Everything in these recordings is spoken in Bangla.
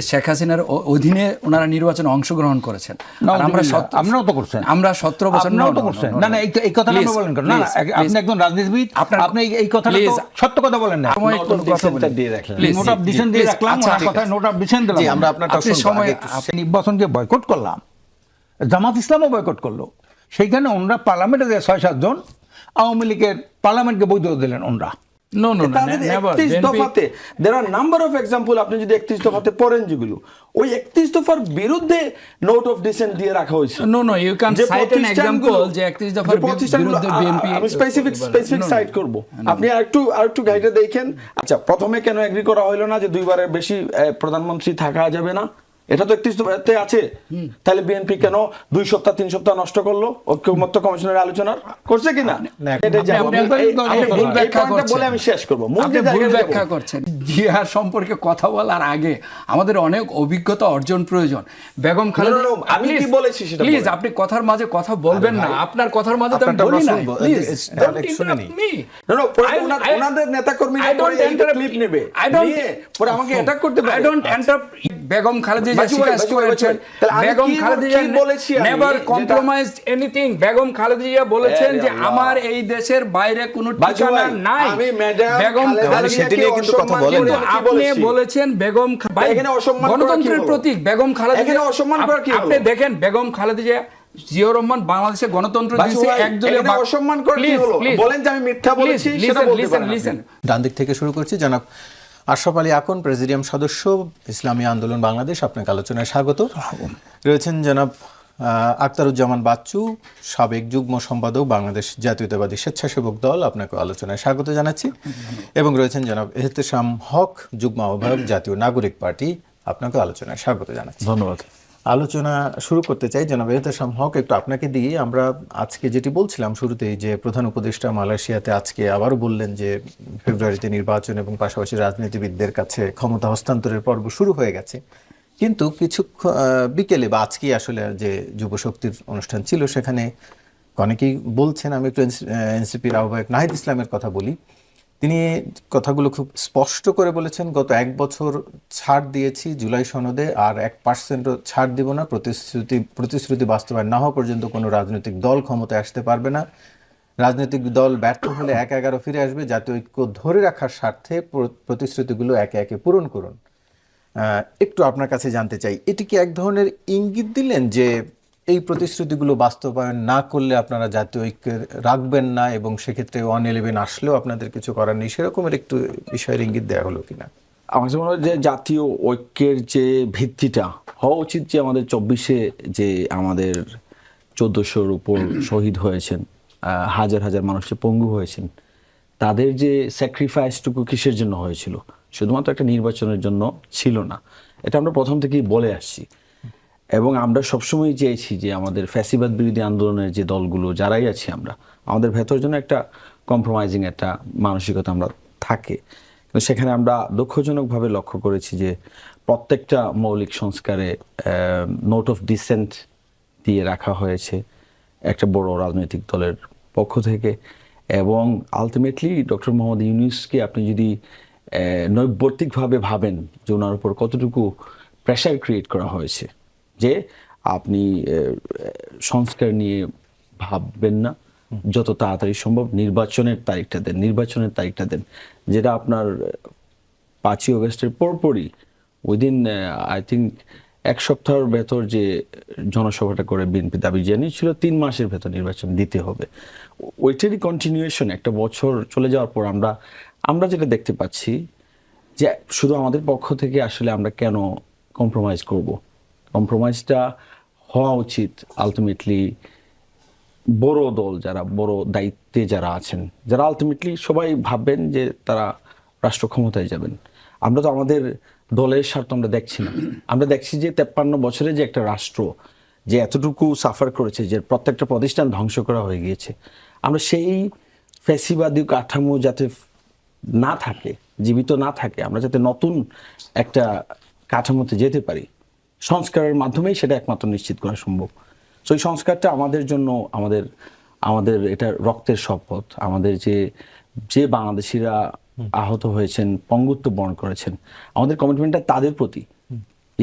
শেখ হাসিনার অধীনে ওনারা নির্বাচনে অংশগ্রহণ করেছেন। আর আমরাও তো করছেন, আমরা 17 বছর আমরাও তো করছেন। না না, এই কথাটা আপনি বলেন কেন? না না, আপনি একজন রাজনীতিবিদ, আপনি এই কথাটা তো সত্য কথা বলেন না। নোট অফ ডিসেন্ট দিয়ে রাখলেন, নোট অফ ডিসেন্ট দিয়ে রাখলাম, ওনার কথায় নোট অফ ডিসেন্ট দিলাম। জি, আমরা আপনারটা শুনবো। নির্বাচনকে বয়কট করলাম, জামাত ইসলামও বয়কট করলো। সেইখানে ওনারা পার্লামেন্টে যে 6-7 জন আওয়ামী লীগের পার্লামেন্টকে বৈধ দিলেন ওনারা। নো নো তাদের 31 দফাতে there are number of example, আপনি যদি 31 দফাতে পড়েন যেগুলো, ওই 31 দফার বিরুদ্ধে নোট অফ ডিসেন্ট দিয়ে রাখা হয়েছে। No you can cite an example যে 31 দফার বিরুদ্ধে বিএনপি। আমি স্পেসিফিক সাইট করব, আপনি আরেকটু গাইডে দেখেন। আচ্ছা, প্রথমে কেন এগ্রি করা হলো না যে 2 বারের বেশি প্রধানমন্ত্রী থাকা যাবে না? এটা তো 31 দফাতে আছে। তাহলে বিএনপি কেন 2 সপ্তাহ 3 সপ্তাহ নষ্ট করলো ঐক্যমত্য কমিশনের আলোচনা করছে কিনা? বলে আমি শেষ করবো। ভুল ব্যাখ্যা করছেন। জিহাদ সম্পর্কে কথা বলার আগে আমাদের অনেক অভিজ্ঞতা অর্জন প্রয়োজন। বেগম খালেদা, আমি কি বলেছি সেটা প্লিজ আপনি কথার মাঝে কথা বলবেন না। আপনার কথার মাঝে তো আমি বলি না, প্লিজ ওনাদের নেতাকর্মীরা ক্লিপ নেবে, পরে আমাকে অ্যাটাক করতে পারে। I don't interrupt. Begum Khaleda Begum Khaleda never compromised anything. Begum Khaleda বলেছেন যে আমার এই দেশের বাইরে কোনো ঠিকানা নাই। বেগম সেটা নিয়ে কিন্তু কথা বলেন না। আপনি বলেছেন বেগম গণতন্ত্রের প্রতীক বেগম খালেদা। আপনি দেখেন বেগম খালেদা জিয়াউর রহমান বাংলাদেশে গণতন্ত্র দিয়েছে একদলীয়। অসম্মান করে কি হলো? বলেন যে আমি মিথ্যা বলেছি, সেটা বলতে পারেন। ডান দিক থেকে শুরু করছি। জনাব আশরাফ আলী আকন, প্রেসিডিয়াম সদস্য, ইসলামী আন্দোলন বাংলাদেশ, আপনাকে আলোচনায় স্বাগত। রয়েছেন জনাব আখতারুজ্জামান বাচ্চু, সাবেক যুগ্ম সম্পাদক, বাংলাদেশ জাতীয়তাবাদী স্বেচ্ছাসেবক দল, আপনাকে আলোচনায় স্বাগত জানাচ্ছি। এবং রয়েছেন জনাব এহতেশাম হক, যুগ্ম আহ্বায়ক, জাতীয় নাগরিক পার্টি, আপনাকে আলোচনায় স্বাগত জানাচ্ছি। ধন্যবাদ। আলোচনা শুরু করতে চাই জনাব এহতেশাম হক, একটু আপনাকে দিয়ে। আমরা আজকে যেটি বলছিলাম শুরুতেই, যে প্রধান উপদেষ্টা মালয়েশিয়াতে আজকে আবারও বললেন যে ফেব্রুয়ারিতে নির্বাচন এবং পাশাপাশি রাজনীতিবিদদের কাছে ক্ষমতা হস্তান্তরের পর্ব শুরু হয়ে গেছে। কিন্তু কিছু বিকেলে বা আজকে আসলে যে যুবশক্তির অনুষ্ঠান ছিল, সেখানে অনেকেই বলছেন, আমি একটু এনসিপির আহ্বায়ক নাহিদ ইসলামের কথা বলি। তিনি কথাগুলো খুব স্পষ্ট করে বলেছেন, গত 1 বছর ছাড় দিয়েছি জুলাই সনদে, আর 1% ছাড় দিব না। প্রতিশ্রুতি বাস্তবায়ন না হওয়া পর্যন্ত কোনো রাজনৈতিক দল ক্ষমতায় আসতে পারবে না। রাজনৈতিক দল ব্যর্থ হলে 1-11 ফিরে আসবে। জাতীয় ঐক্য ধরে রাখার স্বার্থে প্রতিশ্রুতিগুলো একে একে পূরণ করুন। একটু আপনার কাছে জানতে চাই, এটি কি এক ধরনের ইঙ্গিত দিলেন যে এই প্রতিশ্রুতিগুলো বাস্তবায়ন না করলে আপনারা জাতীয় ঐক্যের রাখবেন না, এবং সেক্ষেত্রে 111 আসলেও আপনাদের কিছু করার নেই, সেরকমের একটু বিষয়ের ইঙ্গিত দেওয়া হলো কিনা? আমার কাছে মনে হয় যে জাতীয় ঐক্যের যে ভিত্তিটা হওয়া উচিত, যে আমাদের 24-এ যে আমাদের 1400-র উপর শহীদ হয়েছেন, হাজার হাজার মানুষ পঙ্গু হয়েছেন, তাদের যে স্যাক্রিফাইসটুকু কিসের জন্য হয়েছিল? শুধুমাত্র একটা নির্বাচনের জন্য ছিল না। এটা আমরা প্রথম থেকেই বলে আসছি, এবং আমরা সবসময় চেয়েছি যে আমাদের ফ্যাসিবাদ বিরোধী আন্দোলনের যে দলগুলো যারাই আছি আমরা, আমাদের ভেতর জন্য একটা কম্প্রোমাইজিং একটা মানসিকতা আমরা থাকে। কিন্তু সেখানে আমরা দুঃখজনকভাবে লক্ষ্য করেছি যে প্রত্যেকটা মৌলিক সংস্কারে নোট অফ ডিসেন্ট দিয়ে রাখা হয়েছে একটা বড় রাজনৈতিক দলের পক্ষ থেকে। এবং আলটিমেটলি ডক্টর মোহাম্মদ ইউনূসকে আপনি যদি নৈর্ব্যক্তিকভাবে ভাবেন যে ওনার উপর কতটুকু প্রেশার ক্রিয়েট করা হয়েছে, যে আপনি সংস্কার নিয়ে ভাববেন না, যত তাড়াতাড়ি সম্ভব নির্বাচনের তারিখটা দেন, যেটা আপনার 5ই অগস্টের পরপরই উইদিন আই থিঙ্ক 1 সপ্তাহের ভেতর যে জনসভাটা করে বিএনপি দাবি জানিয়েছিল 3 মাসের ভেতর নির্বাচন দিতে হবে। ওইটারই কন্টিনিউয়েশন 1 বছর চলে যাওয়ার পর আমরা যেটা দেখতে পাচ্ছি যে শুধু আমাদের পক্ষ থেকে আসলে আমরা কেন কম্প্রোমাইজ করব? কম্প্রোমাইজটা হওয়া উচিত আলটিমেটলি বড় দল যারা, বড় দায়িত্বে যারা আছেন, যারা আলটিমেটলি সবাই ভাববেন যে তারা রাষ্ট্র ক্ষমতায় যাবেন। আমরা তো আমাদের দলের স্বার্থ আমরা দেখছি না। আমরা দেখছি যে 53 বছরে যে একটা রাষ্ট্র যে এতটুকু সাফার করেছে, যে প্রত্যেকটা প্রতিষ্ঠান ধ্বংস করা হয়ে গিয়েছে, আমরা সেই ফ্যাসিবাদী কাঠামো যাতে না থাকে, জীবিত না থাকে, আমরা যাতে নতুন একটা কাঠামোতে যেতে পারি, সংস্কারের মাধ্যমেই সেটা একমাত্র নিশ্চিত করা সম্ভব। সো এই সংস্কারটা আমাদের জন্য আমাদের এটা রক্তের শপথ। আমাদের যে বাংলাদেশিরা আহত হয়েছেন, পঙ্গুত্ব বরণ করেছেন, আমাদের কমিটমেন্টটা তাদের প্রতি।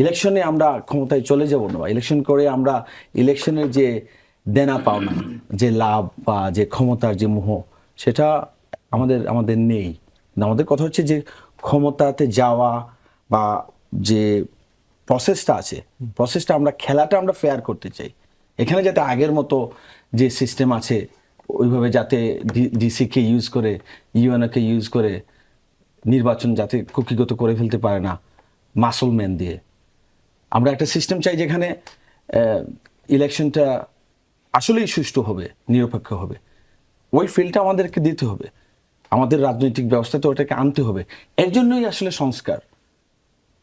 ইলেকশনে আমরা ক্ষমতায় চলে যাব না, বা ইলেকশন করে আমরা ইলেকশনের যে দেনা পাওনা, যে লাভ বা যে ক্ষমতার যে মোহ, সেটা আমাদের নেই। আমাদের কথা হচ্ছে যে ক্ষমতাতে যাওয়া বা যে প্রসেসটা আছে, প্রসেসটা আমরা খেলাটা আমরা ফেয়ার করতে চাই। এখানে যাতে আগের মতো যে সিস্টেম আছে ওইভাবে যাতে ডিসিকে ইউজ করে, ইউএনওকে ইউজ করে নির্বাচন যাতে কুক্ষিগত করে ফেলতে পারে না মাসলম্যান দিয়ে। আমরা একটা সিস্টেম চাই যেখানে ইলেকশনটা আসলেই সুষ্ঠু হবে, নিরপেক্ষ হবে। ওই ফিল্ডটা আমাদেরকে দিতে হবে, আমাদের রাজনৈতিক ব্যবস্থাতে ওটাকে আনতে হবে। এর জন্যই আসলে সংস্কার।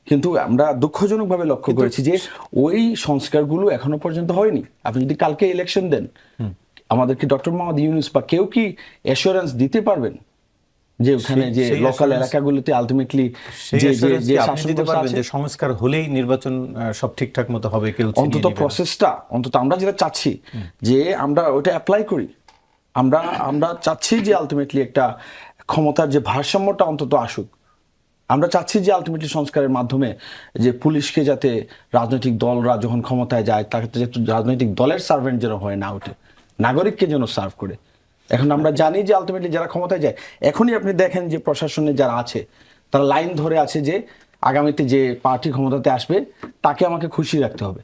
কিন্তু আমরা দুঃখজনকভাবে লক্ষ্য করেছি যে ওই সংস্কারগুলো এখনো পর্যন্ত হয়নি। আপনি যদি কালকে ইলেকশন দেন, আমাদেরকে ডক্টর মোহাম্মদ ইউনূস বা কেউ কি অ্যাসুরেন্স দিতে পারবেন যে ওখানে যে লোকাল এলাকাগুলোতে আলটিমেটলি যে শাসন ব্যবস্থা আছে, যে সংস্কার হলেই নির্বাচন সব ঠিকঠাক মতো হবে, কেউ অন্তত প্রসেসটা, অন্তত আমরা যেটা চাচ্ছি যে আমরা ওটা অ্যাপ্লাই করি। আমরা চাচ্ছি যে আলটিমেটলি একটা ক্ষমতার যে ভারসাম্যটা অন্তত আসুক। আমরা চাচ্ছি যে আলটিমেটলি সংস্কারের মাধ্যমে যে পুলিশকে যাতে রাজনৈতিক দলরা যখন ক্ষমতায় যায় তাকে যাতে রাজনৈতিক দলের সার্ভেন্ট যেন হয় না ওঠে, নাগরিককে যেন সার্ভ করে। এখন আমরা জানি যে আলটিমেটলি যারা ক্ষমতায় যায়, এখনই আপনি দেখেন যে প্রশাসনে যারা আছে তারা লাইন ধরে আছে যে আগামীতে যে পার্টি ক্ষমতাতে আসবে তাকে আমাকে খুশি রাখতে হবে।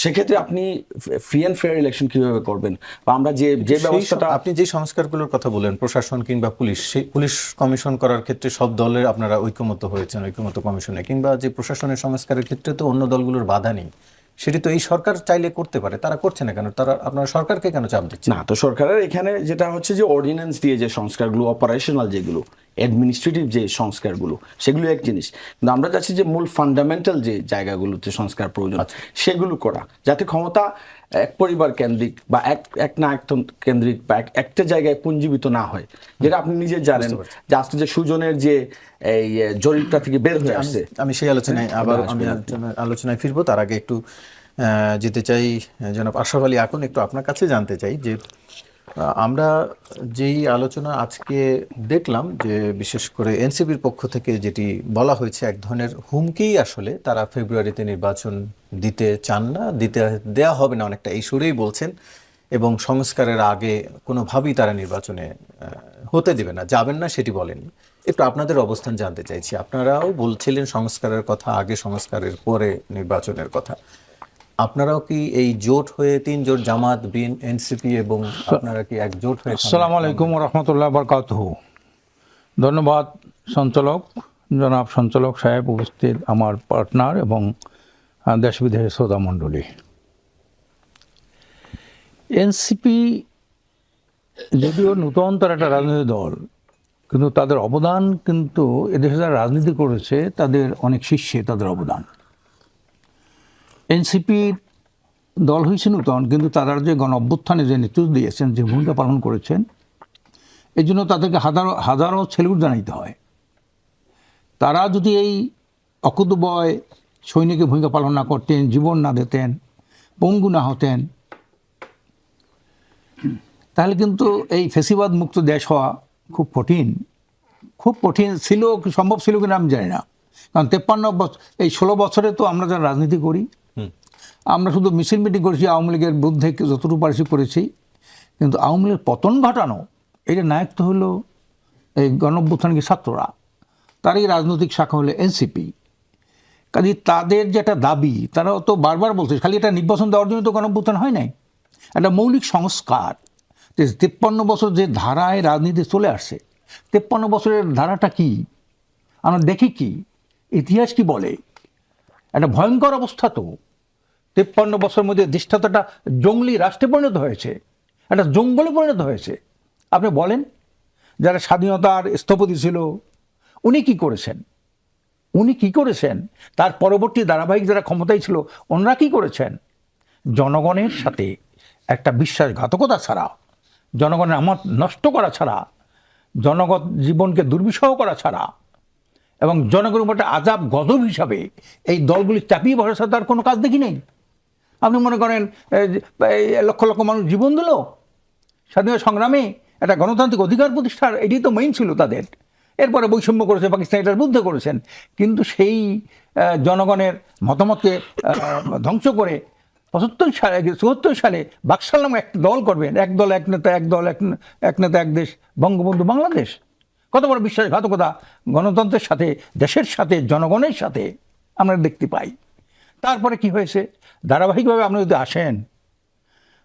সেক্ষেত্রে আপনি ফ্রি অ্যান্ড ফেয়ার ইলেকশন কিভাবে করবেন? বা আমরা যে ব্যবস্থাটা, আপনি যে সংস্কারগুলোর কথা বলেন, প্রশাসন কিংবা পুলিশ, সেই পুলিশ কমিশন করার ক্ষেত্রে সব দলের আপনারা ঐকমত্য হয়েছেন, ঐকমত্য কমিশনে, কিংবা যে প্রশাসনের সংস্কারের ক্ষেত্রে তো অন্য দলগুলোর বাধা নেই, সেটি তো এই সরকার চাইলে করতে পারে, তারা করছে না কেন? তারা আপনারা সরকারকে কেন চাপ দিচ্ছে না? তো সরকারের এখানে যেটা হচ্ছে যে অর্ডিন্যান্স দিয়ে যে সংস্কারগুলো, অপারেশনাল যেগুলো অ্যাডমিনিস্ট্রেটিভ যে সংস্কারগুলো, সেগুলো এক জিনিস। কিন্তু আমরা চাচ্ছি যে মূল ফান্ডামেন্টাল যে জায়গাগুলোতে সংস্কার প্রয়োজন সেগুলো করা, যাতে ক্ষমতা এক পরিবার কেন্দ্রিক বা এক নায়কতন্ত্র কেন্দ্রিক বা একটা জায়গায় পুঞ্জীবিত না হয়। যেটা আপনি নিজে জানেন যে আজকে যে সুজনের যে এই জরিপটা থেকে বের হয়ে আসছে। আমি সেই আলোচনায় আলোচনায় ফিরবো। তার আগে একটু যেতে চাই জনাব আশরাফ আলী আকন, একটু আপনার কাছে জানতে চাই যে আমরা যেই আলোচনা আজকে দেখলাম যে বিশেষ করে এনসিপির পক্ষ থেকে যেটি বলা হয়েছে, এক ধরনের হুমকি, আসলে তারা ফেব্রুয়ারিতে নির্বাচন দিতে চান না, দেয়া হবে না, অনেকটা এই সুরেই বলছেন, এবং সংস্কারের আগে কোনোভাবেই তারা নির্বাচনে হতে দেবে না, যাবেন না, সেটি বলেন। একটু আপনাদের অবস্থান জানতে চাইছি। আপনারাও বলছিলেন সংস্কারের কথা আগে, সংস্কারের পরে নির্বাচনের কথা। আপনারাও কি এই জোট হয়ে, 3 জোট, জামাত, বিএন, এনসিপি এবং আপনারা কি এক জোট হয়ে? আসসালামু আলাইকুম রহমতুল্লাহ বরকাতুহু। ধন্যবাদ সঞ্চালক, জনাব সঞ্চালক সাহেব, উপস্থিত আমার পার্টনার এবং দেশ বিদেশের শ্রোতা মণ্ডলী। এনসিপি যদিও নূতনতর একটা রাজনৈতিক দল, কিন্তু তাদের অবদান কিন্তু এদেশে যারা রাজনীতি করেছে তাদের অনেক শীর্ষে তাদের অবদান। এনসিপির দল হয়েছে নূতন, কিন্তু তারা যে গণ অভ্যুত্থানে যে নেতৃত্ব দিয়েছেন, যে ভূমিকা পালন করেছেন, এই জন্য তাদেরকে হাজারো হাজারো সেলুট জানাইতে হয়। তারা যদি এই অকুতোভয় সৈনিকের ভূমিকা পালন না করতেন, জীবন না দিতেন, পঙ্গু না হতেন, তাহলে কিন্তু এই ফেসিবাদ মুক্ত দেশ হওয়া খুব কঠিন ছিল। সম্ভব ছিল কিনা আমি জানি না, কারণ 53 বছর, এই 16 বছরে তো আমরা যারা রাজনীতি করি, আমরা শুধু মিছিল মিটিং করেছি, আওয়ামী লীগের বিরুদ্ধে যতটুকু পারিশ্রমিক করেছি, কিন্তু আওয়ামী লীগের পতন ঘটানো এটা নায়ক তো হলো এই গণঅভ্যুত্থানকে ছাত্ররা, তারই রাজনৈতিক শাখা হলো এনসিপি। কাজে তাদের যেটা দাবি, তারা তো বারবার বলছে, খালি এটা নির্বাচন দেওয়ার জন্য তো গণঅভ্যুত্থান হয় নাই, একটা মৌলিক সংস্কার। 53 বছর যে ধারায় রাজনীতি চলে আসছে, 53 বছরের ধারাটা কি আমরা দেখি, কি ইতিহাস কি বলে, একটা ভয়ঙ্কর অবস্থা তো। 53 বছরের মধ্যে দেশটা জঙ্গলি রাষ্ট্রে পরিণত হয়েছে, একটা জঙ্গলে পরিণত হয়েছে। আপনি বলেন, যারা স্বাধীনতার স্থপতি ছিল উনি কি করেছেন? তার পরবর্তী ধারাবাহিক যারা ক্ষমতায় ছিল ওনারা কি করেছেন? জনগণের সাথে একটা বিশ্বাসঘাতকতা ছাড়া, জনগণের আমত নষ্ট করা ছাড়া, জনগণ জীবনকে দুর্বিষহ করা ছাড়া, এবং জনগণের উপর একটা আজাব গজব হিসাবে এই দলগুলি চাপিয়ে বসা তার কোনো কাজ দেখি নেই। আপনি মনে করেন লক্ষ লক্ষ মানুষ জীবন দিল স্বাধীনতা সংগ্রামে, একটা গণতান্ত্রিক অধিকার প্রতিষ্ঠার, এটি তো মেইন ছিল তাদের। এরপরে বৈষম্য করেছে, পাকিস্তান এটার বিরুদ্ধে করেছেন, কিন্তু সেই জনগণের মতামতকে ধ্বংস করে 74 সালে বাকশাল নামে একটা দল করবেন, এক দল এক নেতা, এক দল এক নেতা এক দেশ, বঙ্গবন্ধু বাংলাদেশ। কত বড় বিশ্বাসঘাতকতা গণতন্ত্রের সাথে, দেশের সাথে, জনগণের সাথে আমরা দেখতে পাই। তারপরে কি হয়েছে, ধারাবাহিকভাবে আপনি যদি আসেন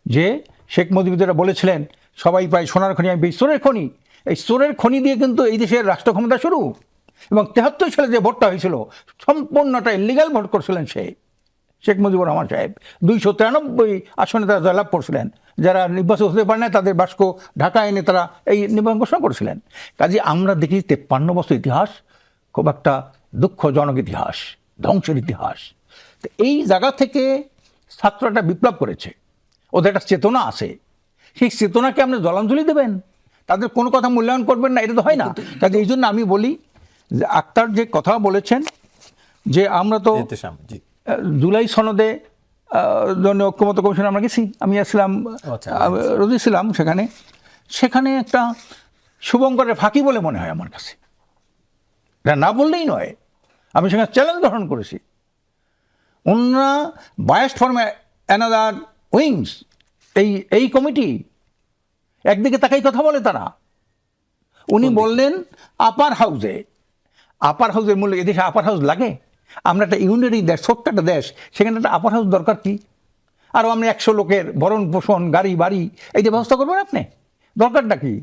যে শেখ মুজিব যেটা বলেছিলেন সবাই পায় সোনার খনি, আমি সোরের খনি, এই সোরের খনি দিয়ে কিন্তু এই দেশের রাষ্ট্র ক্ষমতা শুরু। এবং 73 সালে যে ভোটটা হয়েছিল সম্পূর্ণটা ইলিগাল ভোট করছিলেন শেখ মুজিবুর রহমান সাহেব। 293 আসনে তারা জয়লাভ করছিলেন, যারা নির্বাচন হতে পারে না তাদের বাস্ক ঢাকা এনে তারা এই নির্বাচন ঘোষণা করেছিলেন। কাজে আমরা দেখি 53 বছর ইতিহাস খুব একটা দুঃখজনক ইতিহাস, ধ্বংসের ইতিহাস। তো এই জায়গা থেকে ছাত্রটা বিপ্লব করেছে, ওদের একটা চেতনা আছে, সেই চেতনাকে আপনি জলাঞ্জলি দেবেন, তাদের কোনো কথা মূল্যায়ন করবেন না, এটা তো হয় না। কাজে এই জন্য আমি বলি যে আক্তার যে কথা বলেছেন যে আমরা তো জুলাই সনদে জন্য ঐক্যমত্য কমিশন আমরা গেছি, আমি আসলাম, রোজি ছিলাম সেখানে একটা শুভঙ্করের ফাঁকি বলে মনে হয় আমার কাছে, এটা না বললেই নয়। আমি সেখানে চ্যালেঞ্জ গ্রহণ করেছি, অন্যরা বায়াসড ফর অ্যানাদার উইংস, এই কমিটি একদিকে তাকাই কথা বলে তারা। উনি বললেন আপার হাউসের মূল্য, এদেশে আপার হাউস লাগে? আমরা একটা ইউনিটারি দেশ, ছোট্ট একটা দেশ, সেখানে একটা আপার হাউস দরকার কি? আরও আমরা 100 লোকের ভরণ পোষণ, গাড়ি বাড়ি এইটা ব্যবস্থা করবেন আপনি, দরকারটা কি?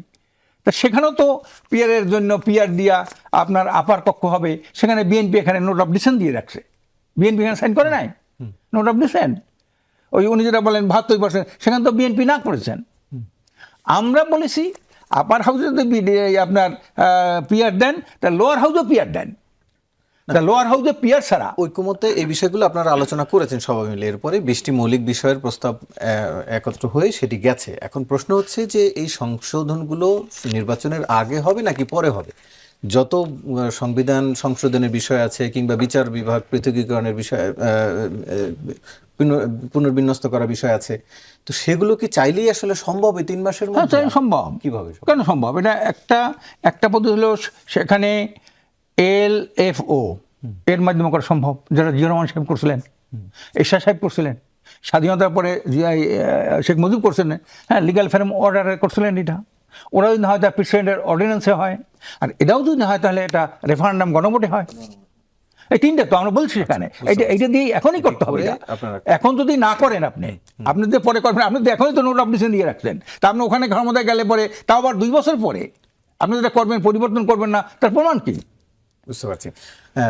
তা সেখানেও তো পিয়ারের জন্য পিয়ার দিয়া আপনার আপার কক্ষ হবে, সেখানে বিএনপি এখানে নোট অফ ডিসেন্ট দিয়ে রাখছে, বিএনপি এখানে সাইন করে নাই নোট অফ ডিসেন্ট। ওই উনি যেটা বলেন 72%, সেখানে তো বিএনপি না করেছেন। আমরা বলেছি আপার হাউসে যদি আপনার পিয়ার দেন, তা লোয়ার হাউসও পিয়ার দেন, লোয়ার হাউসে পিয়ার ছাড়া। ঐক্যমত্যে এই বিষয়গুলো আপনারা আলোচনা করেছেন সবাই মিলে, এরপরে 20টি মৌলিক বিষয়ের প্রস্তাব একত্র হয়ে সেটি গেছে। এখন প্রশ্ন হচ্ছে যে এই সংশোধনগুলো নির্বাচনের আগে হবে নাকি পরে হবে? যত সংবিধান সংশোধনের বিষয় আছে কিংবা বিচার বিভাগ পৃথকীকরণের বিষয়, পুনর্বিন্যস্ত করার বিষয় আছে, তো সেগুলো কি চাইলেই আসলে সম্ভব এই 3 মাসের মধ্যে? সম্ভব। কিভাবে কেন সম্ভব? এটা একটা পদ্ধতি হলো সেখানে LFO এর মাধ্যমে করা সম্ভব, যারা জিয়াউর রহমান সাহেব করছিলেন, এরশাদ সাহেব করছিলেন, স্বাধীনতার পরে শেখ মুজিব করছিলেন, হ্যাঁ, লিগ্যাল ফ্রেম অর্ডার করছিলেন। এটা ওরা যদি না হয় তা প্রেসিডেন্টের অর্ডিন্যান্সে হয়, আর এটাও যদি না হয় তাহলে এটা রেফারেন্ডাম গণভোটে হয়। এই তিনটা তো আমরা বলছি সেখানে, এইটা দিয়ে এখনই করতে হবে। এখন যদি না করেন আপনি যদি পরে করবেন, আপনি তো এখনই তো নোট অফ ডিসেন্ট দিয়ে রাখছেন, তা আপনি ওখানে ক্ষমতায় গেলে পরে, তাও আবার 2 বছর পরে আপনি যেটা করবেন পরিবর্তন করবেন না, তার প্রমাণ কি? বুঝতে পারছি।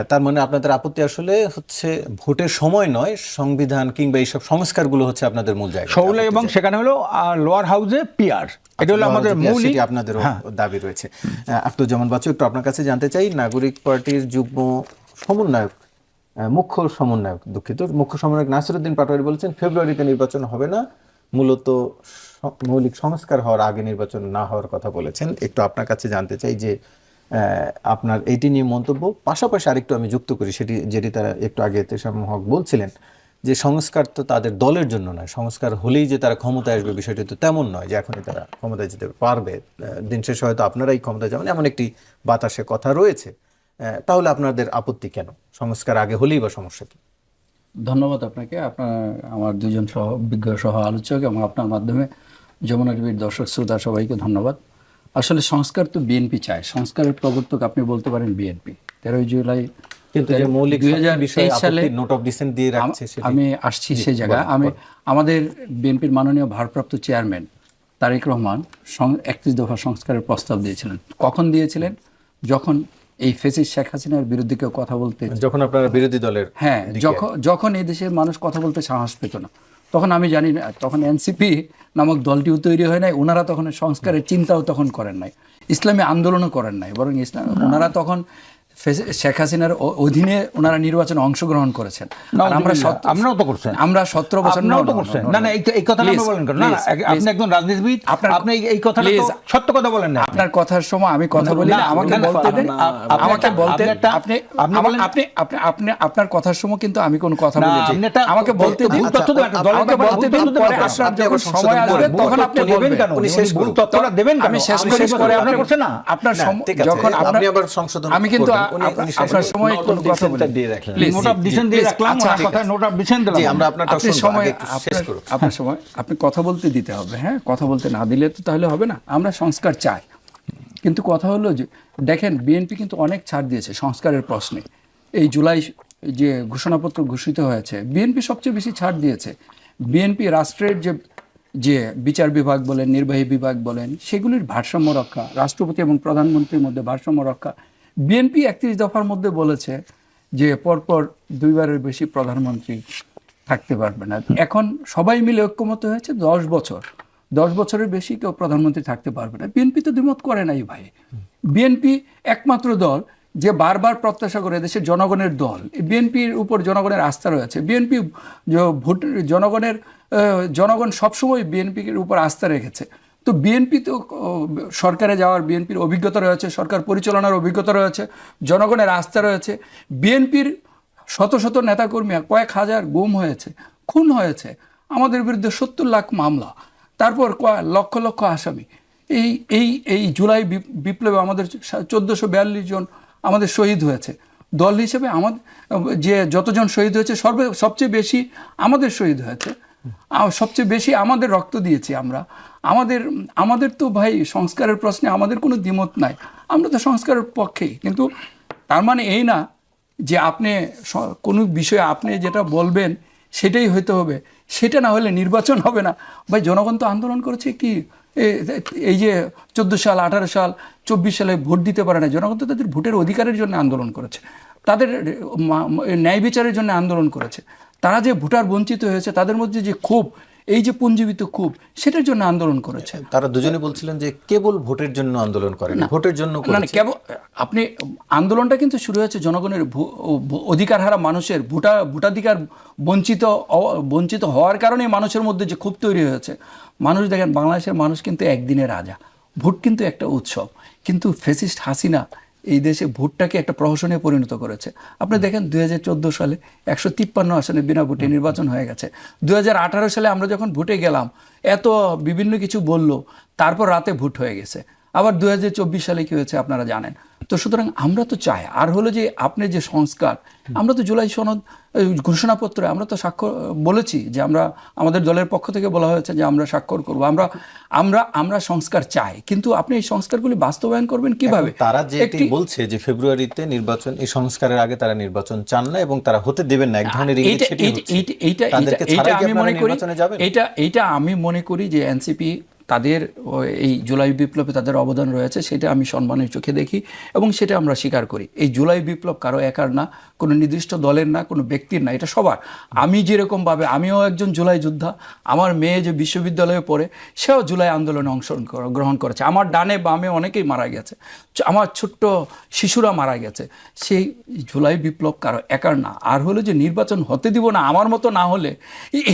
তার মানে আপনাদের আপত্তি আসলে হচ্ছে ভোটের সময় নয়, সংবিধান কিংবা এইসব সংস্কারগুলো হচ্ছে আপনাদের মূল জায়গা, এবং সেখানে হলো লোয়ার হাউসে পিয়ার, এটা হলো আমাদের মূল, আপনাদেরও দাবি রয়েছে। আফতাবুজ্জামান বাচ্চু, একটু আপনার কাছে জানতে চাই, নাগরিক পার্টির যুগ্ম সমন্বয়ক, মুখ্য সমন্বয়ক নাসিরউদ্দিন পাটোয়ারি বলেছেন ফেব্রুয়ারিতে নির্বাচন হবে না, মূলত মৌলিক সংস্কার হওয়ার আগে নির্বাচন না হওয়ার কথা বলেছেন। একটু আপনার কাছে জানতে চাই যে আপনার এইটি নিয়ে মন্তব্য, পাশাপাশি আরেকটু আমি যুক্ত করি যেটি তারা একটু আগে তেশাম হক বলছিলেন যে সংস্কার তো তাদের দলের জন্য নয়, সংস্কার হলেই যে তারা ক্ষমতায় আসবে বিষয়টি তো তেমন নয় যে এখনই তারা ক্ষমতায় যেতে পারবে, দিন শেষে হয়তো আপনারাই ক্ষমতায় যাবেন, এমন একটি বাতাসে কথা রয়েছে। তাহলে আপনাদের আপত্তি কেন? সংস্কার আগে হলেই বা সমস্যা কি? ধন্যবাদ আপনাকে, আপনার আমার দুজন বিজ্ঞ সহ আলোচক এবং আপনার মাধ্যমে যমুনা টিভির দর্শক শ্রোতা সবাইকে ধন্যবাদ। আসলে সংস্কার তো বিএনপি চায়, সংস্কারের প্রবর্তক আপনি বলতে পারেন বিএনপি। 13 জুলাই কিন্তু যে মৌলিক 2023 সালে নোট অফ ডিসেন্ট দিয়ে রাখছে, আমি আসছি সেই জায়গায়। আমাদের বিএনপির মাননীয় ভারপ্রাপ্ত চেয়ারম্যান তারেক রহমান 31 দফা সংস্কারের প্রস্তাব দিয়েছিলেন। কখন দিয়েছিলেন? যখন এই ফ্যাসিস্ট শেখ হাসিনার বিরুদ্ধে কেউ কথা বলতে, যখন আপনারা বিরোধী দলের, হ্যাঁ, যখন এই দেশের মানুষ কথা বলতে সাহস পেত না, তখন আমি জানি না, তখন এনসিপি নামক দলটিও তৈরি হয় নাই, ওনারা তখন সংস্কারের চিন্তাও তখন করেন নাই, ইসলামী আন্দোলনও করেন নাই, বরং ওনারা তখন শেখ হাসিনার অধীনে ওনারা নির্বাচনে অংশগ্রহণ করেছেন। আর আমরাও তো করছেন, আমরা 17 বছর আমরাও তো করছেন। না না, এই কথাটা আপনি বলেন কেন? না না, আপনি একজন রাজনীতিবিদ, আপনি এই কথাটা তো সত্য কথা বলেন না। আপনার কথার সময় আমি কথা বলি না, আমাকে বলতে দেন, আমাকে বলতে আপনি আপনার কথার সময় কিন্তু আমি কোনো কথা বলেছি, আমাকে বলতে দিন, আমাকে বলতে দিন, পরে আপনার যখন সময় আসবে তখন আপনি বলবেন কেন? উনি শেষ করুন, তথ্যটা দেবেন কেন? আমি শেষ করে আপনি করছেন না, আপনার যখন আপনি আবার সংশোধন আমি কিন্তু আপনার সময় কোনো কথা বলি দিয়ে রাখলেন, নোট অফ ডিসেন্ট দিয়ে রাখলাম, ওনার কথা নোট অফ ডিসেন্ট দিলাম। জি, আমরা আপনারটা আপনি শুনবো, সময় আগে একটু শেষ করুন। আপনার সময় আপনি কথা বলতে দিতে হবে। হ্যাঁ, কথা বলতে না দিলে তো তাহলে হবে না। আমরা সংস্কার চাই, কিন্তু কথা হলো যে দেখেন বিএনপি কিন্তু অনেক ছাড় দিয়েছে সংস্কারের প্রশ্নে। এই জুলাই যে ঘোষণাপত্র ঘোষিত হয়েছে, বিএনপি সবচেয়ে বেশি ছাড় দিয়েছে। বিএনপি রাষ্ট্রের যে বিচার বিভাগ বলেন, নির্বাহী বিভাগ বলেন, সেগুলির ভারসাম্য রক্ষা, রাষ্ট্রপতি এবং প্রধানমন্ত্রীর মধ্যে ভারসাম্য রক্ষা। বিএনপি 31 দফার মধ্যে বলেছে যে পরপর 2 বারের বেশি প্রধানমন্ত্রী থাকতে পারবে না। এখন সবাই মিলে ঐক্যমত হয়েছে 10 বছরের বেশি কেউ প্রধানমন্ত্রী থাকতে পারবে না। বিএনপি তো দ্বিমত করে নাই ভাই। বিএনপি একমাত্র দল যে বারবার প্রত্যাশা করে, দেশের জনগণের দল। বিএনপির উপর জনগণের আস্থা রয়েছে। বিএনপি ভোট জনগণ সবসময় বিএনপির উপর আস্থা রেখেছে। তো বিএনপি তো সরকারে যাওয়ার বিএনপির অভিজ্ঞতা রয়েছে, সরকার পরিচালনার অভিজ্ঞতা রয়েছে, জনগণের আস্থা রয়েছে। বিএনপির শত শত নেতাকর্মী, কয়েক হাজার গুম হয়েছে, খুন হয়েছে, আমাদের বিরুদ্ধে 70 লাখ মামলা, তারপর লক্ষ লক্ষ আসামি। এই জুলাই বিপ্লবে আমাদের 1442 জন আমাদের শহীদ হয়েছে। দল হিসেবে আমাদের যে যতজন শহীদ হয়েছে সবচেয়ে বেশি আমাদের শহীদ হয়েছে, সবচেয়ে বেশি আমাদের রক্ত দিয়েছি আমরা। আমাদের তো ভাই সংস্কারের প্রশ্নে আমাদের কোনো দ্বিমত নাই, আমরা তো সংস্কারের পক্ষেই। কিন্তু তার মানে এই না যে আপনি কোনো বিষয়ে আপনি যেটা বলবেন সেটাই হইতে হবে, সেটা না হলে নির্বাচন হবে না। ভাই জনগণ তো আন্দোলন করেছে, কি এই যে 14 সাল, 18 সাল, 24 সালে ভোট দিতে পারে না, জনগণ তো তাদের ভোটের অধিকারের জন্য আন্দোলন করেছে, তাদের ন্যায় বিচারের জন্য আন্দোলন করেছে। তারা যে ভোটার বঞ্চিত হয়েছে, তাদের মধ্যে যে ক্ষোভ, এই যে পুঞ্জীবিত ক্ষোভ, সেটার জন্য আন্দোলন করেছে। তারা দুজনে বলছিলেন যে কেবল ভোটের জন্য আন্দোলন করেন, ভোটের জন্য না, কেবল আপনি আন্দোলনটা কিন্তু শুরু হয়েছে জনগণের অধিকার হারা মানুষের ভোটাধিকার বঞ্চিত হওয়ার কারণে মানুষের মধ্যে যে ক্ষোভ তৈরি হয়েছে। মানুষ দেখেন, বাংলাদেশের মানুষ কিন্তু একদিনের রাজা, ভোট কিন্তু একটা উৎসব। কিন্তু ফ্যাসিস্ট হাসিনা এই দেশে ভোটটাকে একটা প্রহসনে পরিণত করেছে। আপনি দেখেন 2014 সালে 153 আসনে বিনা ভোটে নির্বাচন হয়ে গেছে। 2018 সালে আমরা যখন ভোটে গেলাম, এত বিভিন্ন কিছু বললো, তারপর রাতে ভোট হয়ে গেছে। আবার 2024 সালে কি হয়েছে আপনারা জানেন। তো সুতরাং আমরা তো চাই, আর হলো যে আপনি যে সংস্কার, আমরা তো জুলাই সনদ ঘোষণাপত্রে আমরা তো স্বাক্ষর বলেছি যে আমরা আমাদের দলের পক্ষ থেকে বলা হয়েছে যে আমরা স্বাক্ষর করব, আমরা সংস্কার চাই। কিন্তু আপনি এই সংস্কারগুলি বাস্তবায়ন করবেন কিভাবে? তারা যেটি বলছে যে ফেব্রুয়ারিতে নির্বাচন, এই সংস্কারের আগে তারা নির্বাচন চান না এবং তারা হতে দেবেন না, এক ধরনের এইটা আমি মনে করি যে এনসিপি তাদের এই জুলাই বিপ্লবে তাদের অবদান রয়েছে, সেটা আমি সম্মানের চোখে দেখি এবং সেটা আমরা স্বীকার করি। এই জুলাই বিপ্লব কারো একার না, কোনো নির্দিষ্ট দলের না, কোনো ব্যক্তির না, এটা সবার। আমি যেরকমভাবে, আমিও একজন জুলাই যোদ্ধা, আমার মেয়ে যে বিশ্ববিদ্যালয়ে পড়ে সেও জুলাই আন্দোলনে অংশগ্রহণ করেছে। আমার ডানে বামে অনেকেই মারা গেছে, আমার ছোট্ট শিশুরা মারা গেছে। সেই জুলাই বিপ্লব কারো একার না। আর হলো যে নির্বাচন হতে দিব না আমার মতো না হলে,